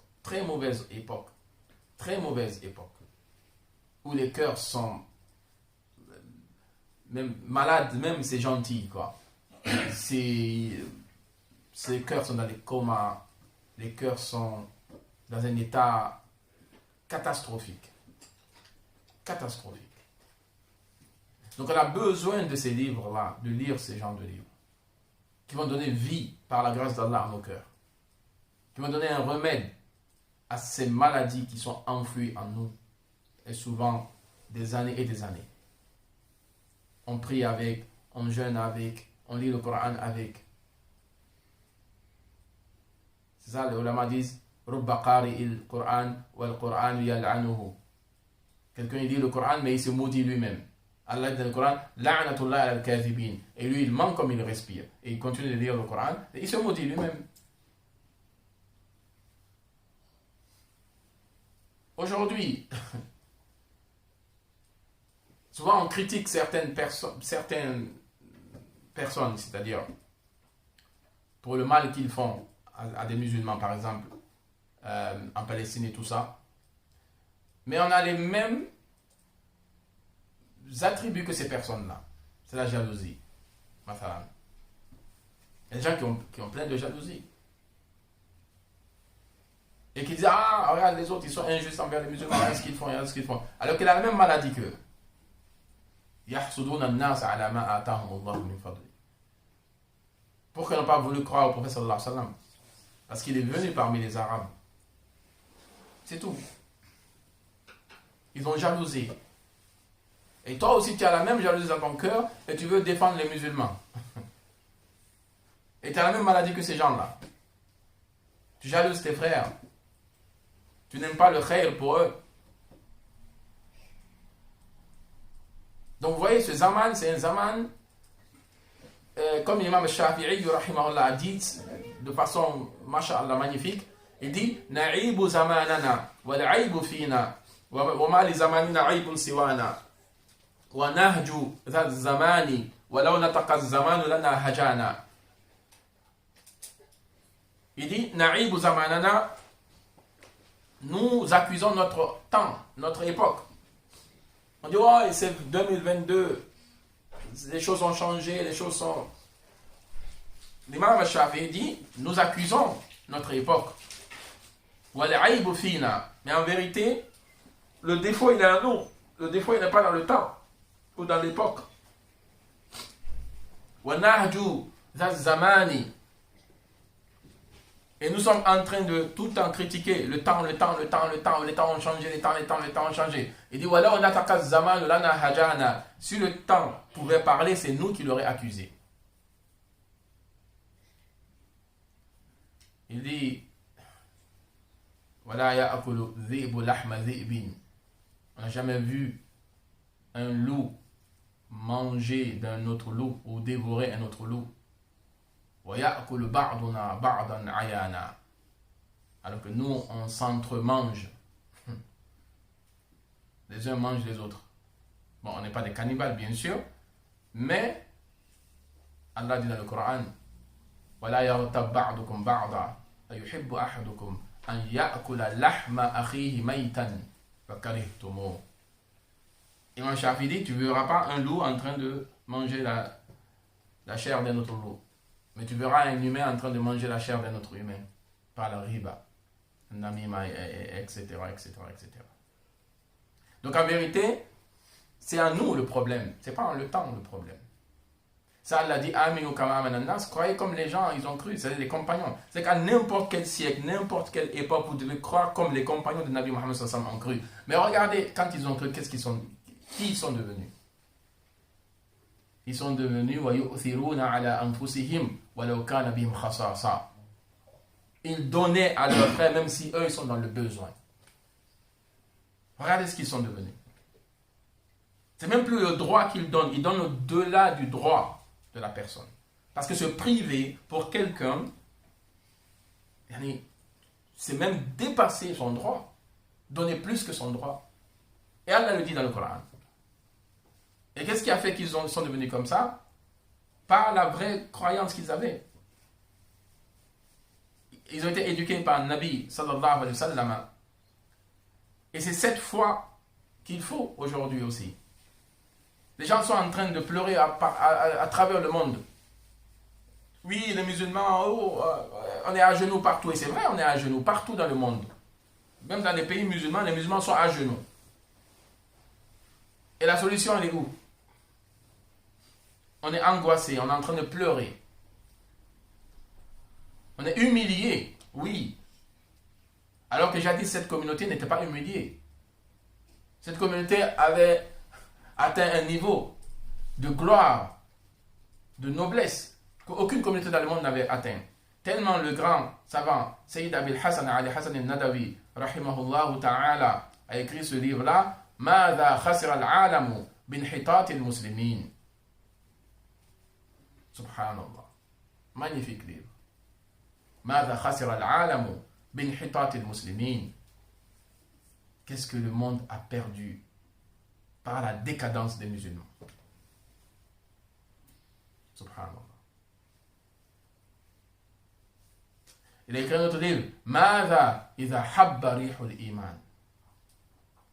où les cœurs sont même malades, même c'est gentil quoi. Les cœurs sont dans les comas, les cœurs sont dans un état catastrophique. Donc on a besoin de ces livres-là, de lire ces genres de livres, qui vont donner vie par la grâce d'Allah à nos cœurs, qui vont donner un remède à ces maladies qui sont enfouies en nous, et souvent des années et des années. On prie avec, on jeûne avec, on lit le Coran avec. C'est ça, les ulama disent Rubba qari'il Qur'an wal Qur'an yal'anuhu. Quelqu'un il lit le Coran mais il se maudit lui-même. Allah dit dans le Coran La'natullah al-kadhibin. Et lui il ment comme il respire. Et il continue de lire le Coran et il se maudit lui-même. Aujourd'hui, souvent on critique certaines personnes, c'est-à-dire pour le mal qu'ils font à des musulmans par exemple, en Palestine et tout ça. Mais on a les mêmes attributs que ces personnes-là. C'est la jalousie. Il y a des gens qui ont plein de jalousie. Et qui disent, ah, regarde les autres, ils sont injustes envers les musulmans, regarde ce qu'ils font, regarde ce qu'ils font. Alors qu'il a la même maladie qu'eux. Pourquoi ils n'ont pas voulu croire au prophète sallallahu alayhi wa sallam? Parce qu'il est venu parmi les Arabes. C'est tout. Ils ont jalousé. Et toi aussi, tu as la même jalousie dans ton cœur et tu veux défendre les musulmans. Et tu as la même maladie que ces gens-là. Tu jalouses tes frères. Tu n'aimes pas le khayr pour eux. Donc vous voyez, ce zaman, c'est un zaman, comme l'imam Shafi'i, rahimahullah, a dit, de façon, masha'Allah, magnifique, il dit, Na'ibu zamanana, wa l'a'ibu fina, wa ma li zamanina aibun siwana, wa nahju dha zamani, wa law nataqa zamanu lana hajana. Il dit, Na'ibu zamanana, nous accusons notre temps, notre époque. On dit, oh, c'est 2022, les choses ont changé, les choses sont... L'imam al-Shafi'i dit, nous accusons notre époque. Mais en vérité, le défaut, il est à nous. Le défaut, il n'est pas dans le temps ou dans l'époque. Et nous sommes en train de tout le temps critiquer le temps ont changé, les temps ont changé. Il dit, si le temps pouvait parler, c'est nous qui l'aurions accusé. Il dit, on n'a jamais vu un loup manger d'un autre loup ou dévorer un autre loup. Alors que nous, on s'entremange. Les uns mangent les autres. Bon, on n'est pas des cannibales, bien sûr, mais Allah dit dans le Coran, ولا يغتب بعضكم بعضا أيحب أحدكم أن يأكل لحم أخيه ميتا فكرهتموه. Imam Shafi'i dit, tu ne verras pas un loup en train de manger la chair d'un autre loup, mais tu verras un humain en train de manger la chair d'un autre humain par la riba, namima, etc., etc., etc. Donc en vérité, c'est à nous le problème, c'est pas en le temps le problème. Ça, Allah dit, Aminu kama amanannas, croyez comme les gens, ils ont cru, c'est les compagnons. C'est qu'à n'importe quel siècle, n'importe quelle époque, vous devez croire comme les compagnons de Nabi Muhammad sallallahu alayhi wa sallam ont cru. Mais regardez, quand ils ont cru, qui ils sont devenus? Ils sont devenus, wa yu'thiruna ala anfusihim, walau kana bihim khasasa. Ils donnaient à leurs frères, même si eux, ils sont dans le besoin. Regardez ce qu'ils sont devenus. C'est même plus le droit qu'ils donnent, ils donnent au-delà du droit de la personne. Parce que se priver pour quelqu'un, c'est même dépasser son droit, donner plus que son droit. Et Allah le dit dans le Coran. Et qu'est-ce qui a fait qu'ils sont devenus comme ça? Par la vraie croyance qu'ils avaient. Ils ont été éduqués par un Nabi sallallahu alayhi wa sallam. Et c'est cette foi qu'il faut aujourd'hui aussi. Les gens sont en train de pleurer à travers le monde. Oui, les musulmans, on est à genoux partout. Et c'est vrai, on est à genoux partout dans le monde. Même dans les pays musulmans, les musulmans sont à genoux. Et la solution, elle est où? On est angoissé, on est en train de pleurer. On est humilié, oui. Alors que jadis, cette communauté n'était pas humiliée. Cette communauté avait atteint un niveau de gloire, de noblesse, qu'aucune communauté dans le monde n'avait atteint. Tellement le grand savant, Sayyid Abil Hassan Ali Hassan al-Nadawi, rahimahullah ta'ala, a écrit ce livre-là, Mada khasira al-alamu bin hitat al-muslimin. Subhanallah. Magnifique livre. Mada khasira al-alamu bin hitat al-muslimin. Qu'est-ce que le monde a perdu par la décadence des musulmans? Subhanallah. Il a écrit un autre livre, Mada idha habba rihul iman.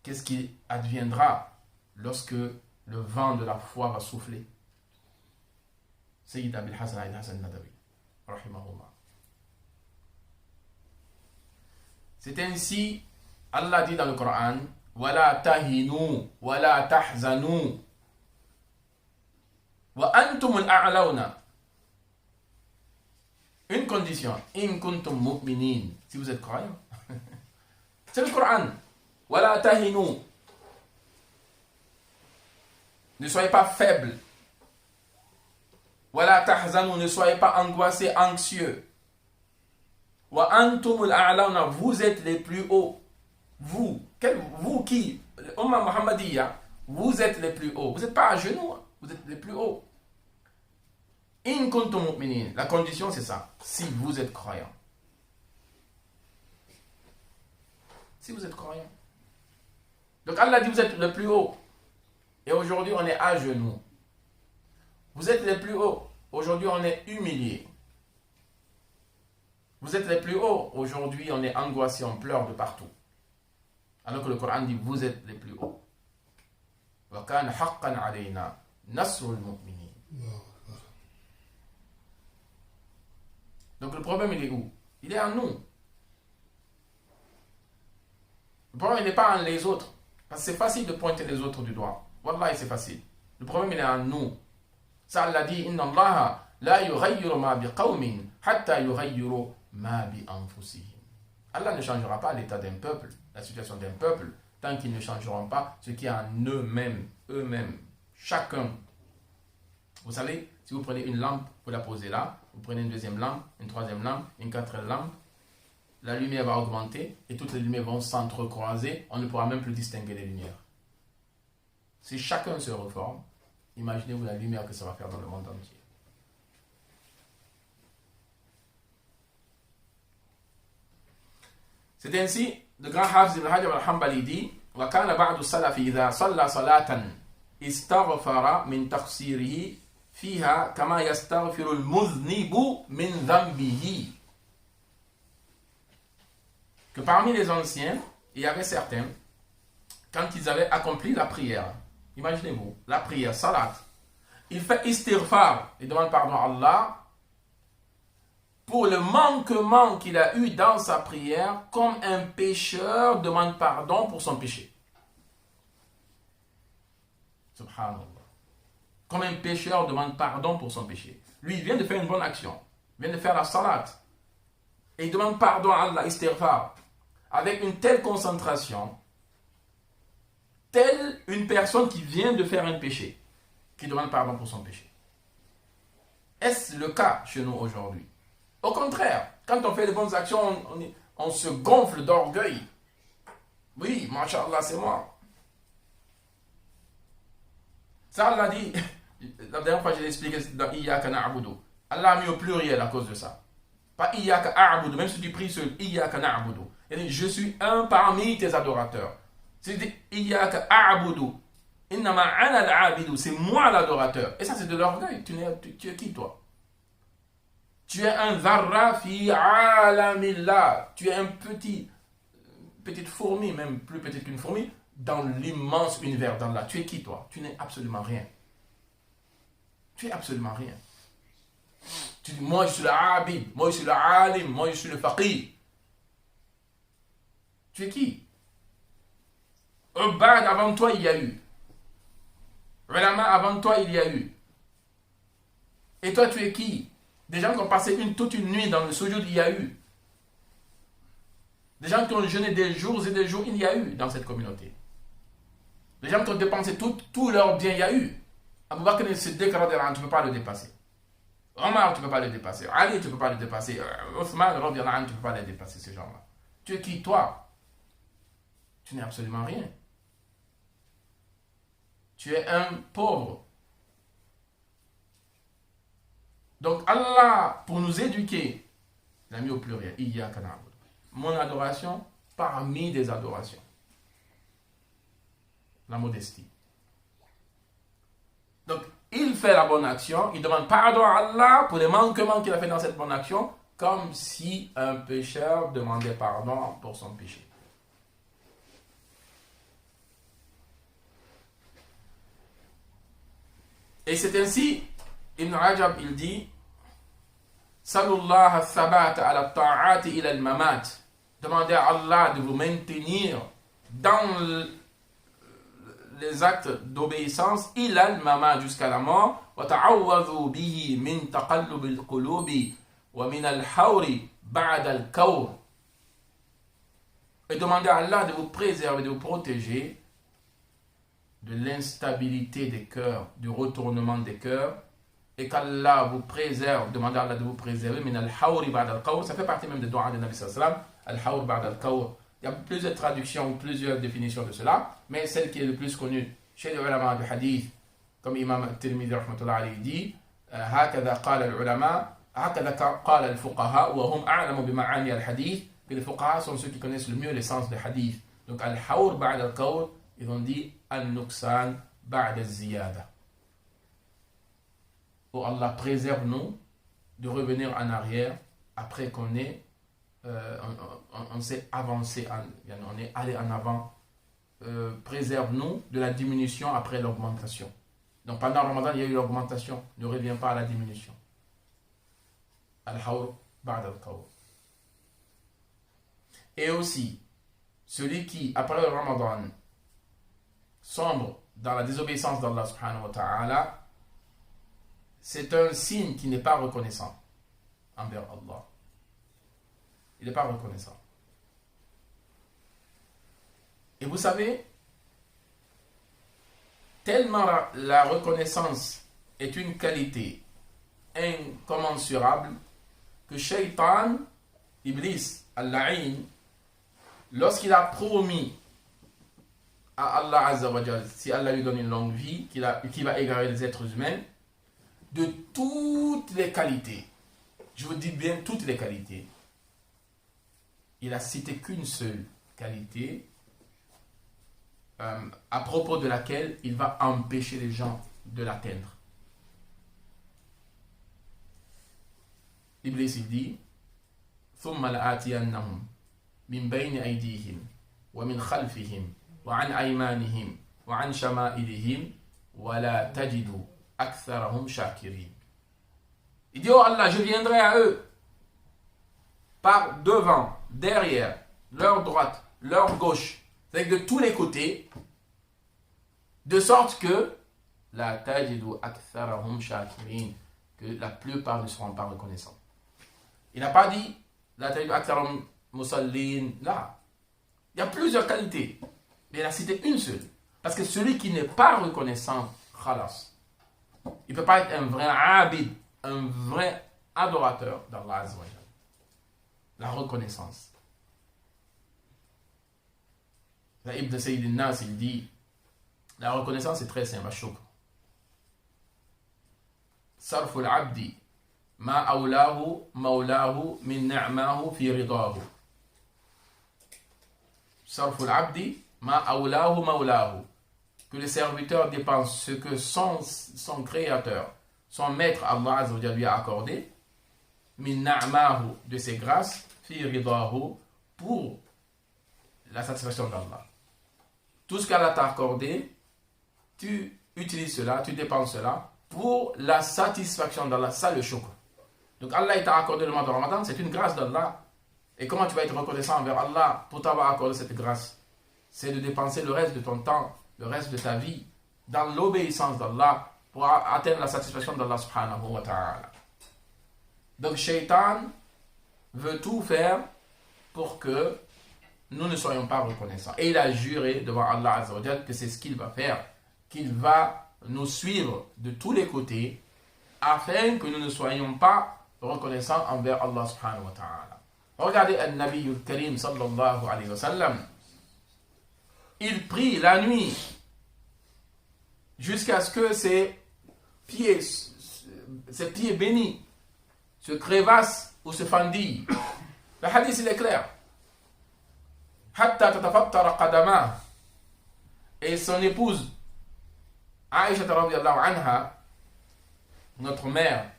Qu'est-ce qui adviendra lorsque le vent de la foi va souffler? Sayyid Abil Hassan al-Nadawi, rahimahullah. C'est ainsi, Allah dit dans le Coran, Wala tahinu, wala tahzanu, wa antumul a'launa. Une condition, in kuntum mu'minin, si vous êtes croyants. C'est le Coran. Wala tahinu. Ne soyez pas faibles. Wala tahzanu, ne soyez pas angoissés, anxieux. Wa antumul a'launa, vous êtes les plus hauts. Vous qui, Ummah Muhammadiyya, vous êtes les plus hauts. Vous n'êtes pas à genoux, vous êtes les plus hauts. In kuntum mu'minin. La condition, c'est ça. Si vous êtes croyant. Si vous êtes croyant. Donc Allah dit, vous êtes le plus haut. Et aujourd'hui, on est à genoux. Vous êtes les plus hauts. Aujourd'hui, on est humilié. Vous êtes les plus hauts. Aujourd'hui, on est angoissé, on pleure de partout. Alors que le Coran dit, vous êtes les plus hauts. وَكَانَ حَقًّا عَلَيْنَا نَصْرُ الْمُؤْمِنِينَ. Donc le problème, il est où? Il est en nous. Le problème, il n'est pas en les autres. Parce que c'est facile de pointer les autres du doigt. Wallahi, c'est facile. Le problème, il est en nous. Ça, Allah dit, Inna Allah la yughayyiru ma biqawmin hatta yughayyiru ma bi anfusihim. Allah ne changera pas l'état d'un peuple, la situation d'un peuple, tant qu'ils ne changeront pas ce qui est en eux-mêmes, chacun. Vous savez, si vous prenez une lampe, vous la posez là, vous prenez une deuxième lampe, une troisième lampe, une quatrième lampe, la lumière va augmenter et toutes les lumières vont s'entrecroiser, on ne pourra même plus distinguer les lumières. Si chacun se reforme, imaginez-vous la lumière que ça va faire dans le monde entier. C'est ainsi, le grand Hafiz ibn Hajar al-Hanbali dit وَكَانَ بَعْدُ السَّلَفِ إِذَا صَلَّى صَلَاةً اسْتَغْفَرَ مِنْ تَقْصِيرِهِ فِيهَا كَمَا يَسْتَغْفِرُ الْمُذْنِبُ مِنْ ذَنْبِهِ. Que parmi les anciens, il y avait certains, quand ils avaient accompli la prière, imaginez-vous, la prière, salat, il fait istighfar, il demande pardon à Allah pour le manquement qu'il a eu dans sa prière, comme un pécheur demande pardon pour son péché. Subhanallah. Comme un pécheur demande pardon pour son péché. Lui, il vient de faire une bonne action, il vient de faire la salat, et il demande pardon à Allah, istighfar, avec une telle concentration, telle une personne qui vient de faire un péché, qui demande pardon pour son péché. Est-ce le cas chez nous aujourd'hui? Au contraire, quand on fait de bonnes actions, on se gonfle d'orgueil. Oui, Masha'Allah, c'est moi. Ça, Allah dit, la dernière fois je l'ai expliqué dans Iyaka na'budu. Allah a mis au pluriel à cause de ça. Pas Iyaka a'budu, même si tu pries seul, Iyaka na'budu. Il dit, je suis un parmi tes adorateurs. C'est dit, Iyaka a'budu. Innama ana al-abidu, c'est moi l'adorateur. Et ça, c'est de l'orgueil. Tu es qui, toi? Tu es un dharra fi alamillah. Tu es un petite fourmi, même plus petite qu'une fourmi, dans l'immense univers d'Allah. Tu es qui, toi? Tu n'es absolument rien. Tu es absolument rien. Tu dis, moi je suis le abid, moi je suis le alim, moi je suis le faqih. Tu es qui? Ubad, avant toi il y a eu. Ulama, avant toi il y a eu. Et toi tu es qui? Des gens qui ont passé toute une nuit dans le sujoud, il y a eu. Des gens qui ont jeûné des jours et des jours, il y a eu dans cette communauté. Des gens qui ont dépensé tout leur bien, il y a eu. Abu Bakr al-Siddiq, tu ne peux pas le dépasser. Omar, tu ne peux pas le dépasser. Ali, tu ne peux pas le dépasser. Othman, tu ne peux pas le dépasser, ces gens-là. Tu es qui, toi? Tu n'es absolument rien. Tu es un pauvre. Donc Allah, pour nous éduquer, il a mis au pluriel, Iyyaka na'budu. Mon adoration parmi des adorations. La modestie. Donc, il fait la bonne action, il demande pardon à Allah pour les manquements qu'il a fait dans cette bonne action, comme si un pécheur demandait pardon pour son péché. Et c'est ainsi, Ibn Rajab, il dit, Salullah thabata ala ta'ati ila al-mamat. Demandez à Allah de vous maintenir dans les actes d'obéissance ila al-mamat, jusqu'à la mort. Wa ta'awwadhu bihi min taqallub al-qulubi wa min al-hawri ba'da al-kawr. Et demandez à Allah de vous préserver, de vous protéger de l'instabilité des cœurs, du retournement des cœurs, et qu'Allah vous préserve, demandez à Allah de vous préserver, min al-hawri ba'da al-kawr. Ça fait partie même des doigts de Nabi sallallahu alayhi wa sallam, al-hawr ba'da al-kawr. Il y a plusieurs traductions, plusieurs définitions de cela, mais celle qui est le plus connue chez les ulama du hadith, comme Imam al-Tirmidhi rahmatullah alayhi dit, هكذا قال العلماء هكذا قال الفقهاء وهم أعلم بمعاني الحديث. Que les fuqaha sont ceux qui connaissent le mieux l'essence des hadiths. Donc al-hawr ba'da al-kawr, ils ont dit al-nuqsan ba'da al-ziyada. Oh Allah, préserve-nous de revenir en arrière après qu'on ait on s'est avancé, on est allé en avant préserve-nous de la diminution après l'augmentation. Donc pendant le Ramadan, il y a eu l'augmentation. Ne reviens pas à la diminution. Al-Hawr ba'd al-Qawr. Et aussi, celui qui, après le Ramadan, sombre dans la désobéissance d'Allah subhanahu wa ta'ala, c'est un signe qui n'est pas reconnaissant envers Allah. Il n'est pas reconnaissant. Et vous savez, tellement la reconnaissance est une qualité incommensurable que Shaitan, Iblis, Al-La'in, lorsqu'il a promis à Allah Azza wa Jal, si Allah lui donne une longue vie, qui va égarer les êtres humains, de toutes les qualités, je vous dis bien toutes les qualités, il a cité qu'une seule qualité à propos de laquelle il va empêcher les gens de l'atteindre. Iblis il dit ثم لآتينهم من بين أيديهم ومن خلفهم وعن أيمانهم وعن شمائلهم ولا تجد أكثرهم شاكرين. Il dit, oh Allah, je viendrai à eux par devant, derrière, leur droite, leur gauche, c'est-à-dire de tous les côtés, de sorte que la tajidu aktharahum shakirin, que la plupart ne seront pas reconnaissants. Il n'a pas dit la tajidu aktharahum musallin, là. Il y a plusieurs qualités, mais il a cité une seule. Parce que celui qui n'est pas reconnaissant, khalas, il ne peut pas être un vrai abid, un vrai adorateur d'Allah Azza wa Jalla. La reconnaissance. Ibn Sayyid al-Nas, il dit, la reconnaissance est très simple, shukr. Sarfu al-abdi ma awlahu mawlahu min ni'mahu fi ridahu. Sarfu al-abdi ma awlahu mawlahu. Que le serviteur dépense ce que son créateur, son maître Allah Azza wa Jalla lui a accordé, min ni'mahu, de ses grâces, fi ridahu, pour la satisfaction d'Allah. Tout ce qu'Allah t'a accordé, tu utilises cela, tu dépenses cela pour la satisfaction d'Allah. Ça, le shukr. Donc Allah t'a accordé le mois de Ramadan, c'est une grâce d'Allah. Et comment tu vas être reconnaissant envers Allah pour t'avoir accordé cette grâce? C'est de dépenser le reste de ton temps, le reste de ta vie, dans l'obéissance d'Allah pour atteindre la satisfaction d'Allah subhanahu wa ta'ala. Donc Shaitan veut tout faire pour que nous ne soyons pas reconnaissants. Et il a juré devant Allah Azza wa Jal que c'est ce qu'il va faire, qu'il va nous suivre de tous les côtés afin que nous ne soyons pas reconnaissants envers Allah subhanahu wa ta'ala. Regardez Al-Nabi al-Karim sallallahu alayhi wa sallam. Il prie la nuit jusqu'à ce que ses pieds bénis se crévassent ou se fendillent. Le hadith il est clair. Hatta tatafattara qadamah. Et son épouse Aïcha radhiyallahu anha, notre mère,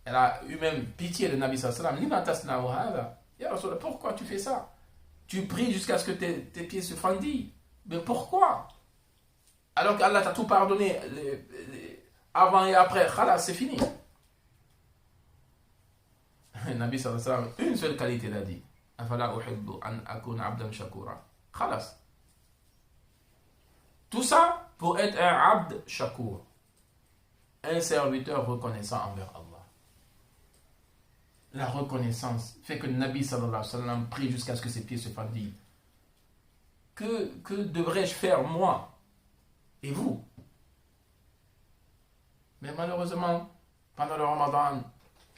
elle a eu même pitié de Nabi sallallahu alayhi wa sallam. Ya Rasulullah, pourquoi tu fais ça? Tu pries jusqu'à ce que tes pieds se fendillent. Mais pourquoi? Alors qu'Allah t'a tout pardonné avant et après. Khalas, c'est fini. Nabi sallallahu alayhi wa sallam, une seule qualité l'a dit. Afala uhibbu an akuna abdan shakura. Khalas. Tout ça pour être un abd shakur, un serviteur reconnaissant envers Allah. La reconnaissance fait que le Nabi sallallahu alayhi wa sallam prie jusqu'à ce que ses pieds se fendillent. Que devrais-je faire moi et vous? Mais malheureusement, pendant le Ramadan,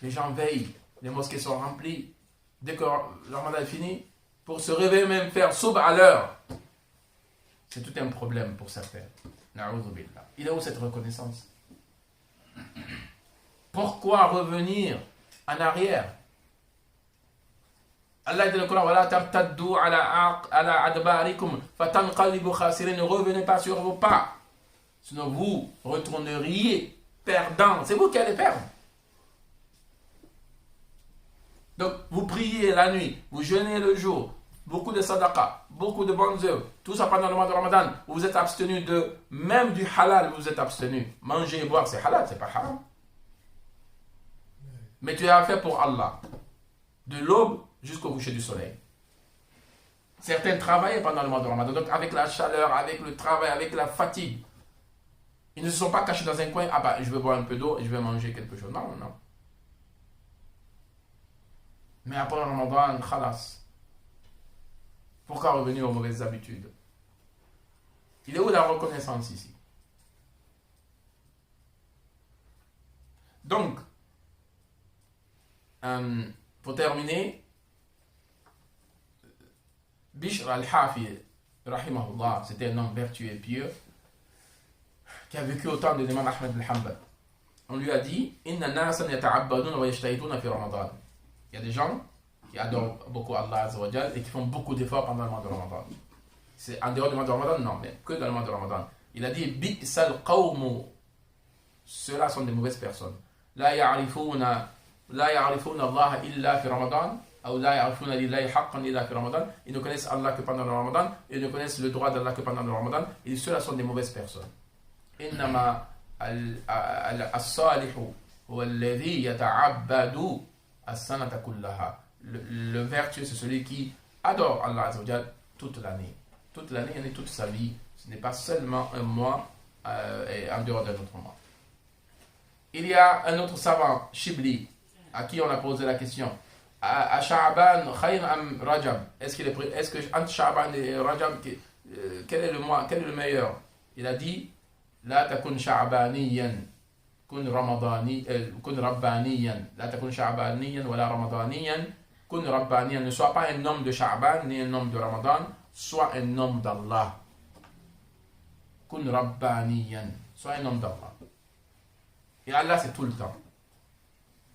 les gens veillent, les mosquées sont remplies. Dès que le Ramadan est fini, pour se réveiller même faire soub à l'heure, c'est tout un problème pour certains. Na'oudhu billah. Il est où cette reconnaissance? Pourquoi revenir en arrière? Allah dit dans le Coran, wala tartaddu ala adbarikum fatanqalibu khasirin. Ne revenez pas sur vos pas, sinon vous retourneriez perdant. C'est vous qui allez perdre. Donc vous priez la nuit, vous jeûnez le jour, beaucoup de sadaqa, beaucoup de bonnes œuvres, tout ça pendant le mois de Ramadan, vous êtes abstenu de, même du halal, vous êtes abstenu. Manger et boire, c'est halal, c'est pas haram. Mais tu as fait pour Allah, de l'aube jusqu'au coucher du soleil. Certains travaillent pendant le mois de Ramadan, donc avec la chaleur, avec le travail, avec la fatigue. Ils ne se sont pas cachés dans un coin, ah bah je vais boire un peu d'eau et je vais manger quelque chose. Non, non. Mais après le Ramadan, khalas. Pourquoi revenir aux mauvaises habitudes? Il est où la reconnaissance ici? Donc, pour terminer, Bishr al-Hafi, rahimahullah, c'était un homme vertueux et pieux qui a vécu au temps de l'imam Ahmed al-Hanbal. On lui a dit, Inna nasan yata'abbadun wa yajtahiduna fi Ramadan. Il y a des gens qui adorent beaucoup Allah Azza wa Jal et qui font beaucoup d'efforts pendant le mois de Ramadan. C'est en dehors du mois de Ramadan? Non, mais que dans le mois de Ramadan. Il a dit, Bi'sal qawmu. Ceux-là sont des mauvaises personnes. La ya'rifuna Allah illa fi Ramadan. Ou la ya'rifuna lillahi haqqan illa fi Ramadan. Ils ne connaissent Allah que pendant le Ramadan. Ils ne connaissent le droit d'Allah que pendant le Ramadan. Et ceux-là sont des mauvaises personnes. Innama as-salihu huwa alladhi yata'abbadu as-sanata kullaha. Le vertueux, c'est celui qui adore Allah Azza wa Jal toute l'année. Toute l'année et toute sa vie. Ce n'est pas seulement un mois et en dehors d'un autre mois. Il y a un autre savant, Shibli, à qui on a posé la question. À Sha'ban, Khayr am Rajab? Est-ce que entre Sha'ban et Rajab, quel est le mois, quel est le meilleur? Il a dit, La takun Sha'baniyan, kun Rabbaniyan. La takun Sha'baniyan, wala Ramadaniyan, kun Rabbaniyan. Ne sois pas un homme de Sha'ban, ni un homme de Ramadan, sois un homme d'Allah. Kun Rabbaniyan, sois un homme d'Allah. Et Allah, c'est tout le temps.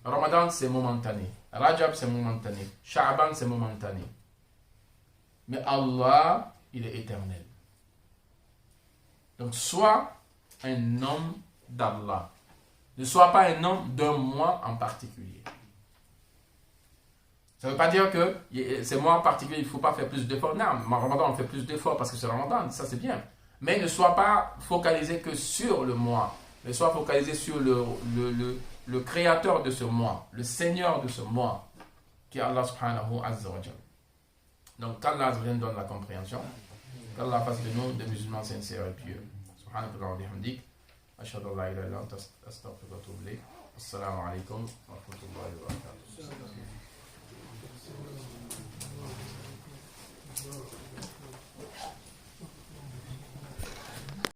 Ramadan, c'est momentané. Rajab, c'est momentané. Sha'ban, c'est momentané. Mais Allah, il est éternel. Donc, sois un homme d'Allah. Ne sois pas un homme d'un mois en particulier. Ça ne veut pas dire que ces mois en particulier, il ne faut pas faire plus d'efforts. Non, en Ramadan, on fait plus d'efforts parce que c'est Ramadan. Ça, c'est bien. Mais ne sois pas focalisé que sur le mois. Mais sois focalisé sur le créateur de ce mois, le seigneur de ce mois, qui est Allah subhanahu azza wa jalla. Donc, qu'Allah azza wa jalla donne la compréhension, qu'Allah fasse de nous des musulmans sincères et pieux. Subhanahu wa bihamdik, ashhadu an la ilaha illa anta, astaghfiruka wa atubu ilayk. Assalamu alaikum wa rahmatullahi wa barakatuh.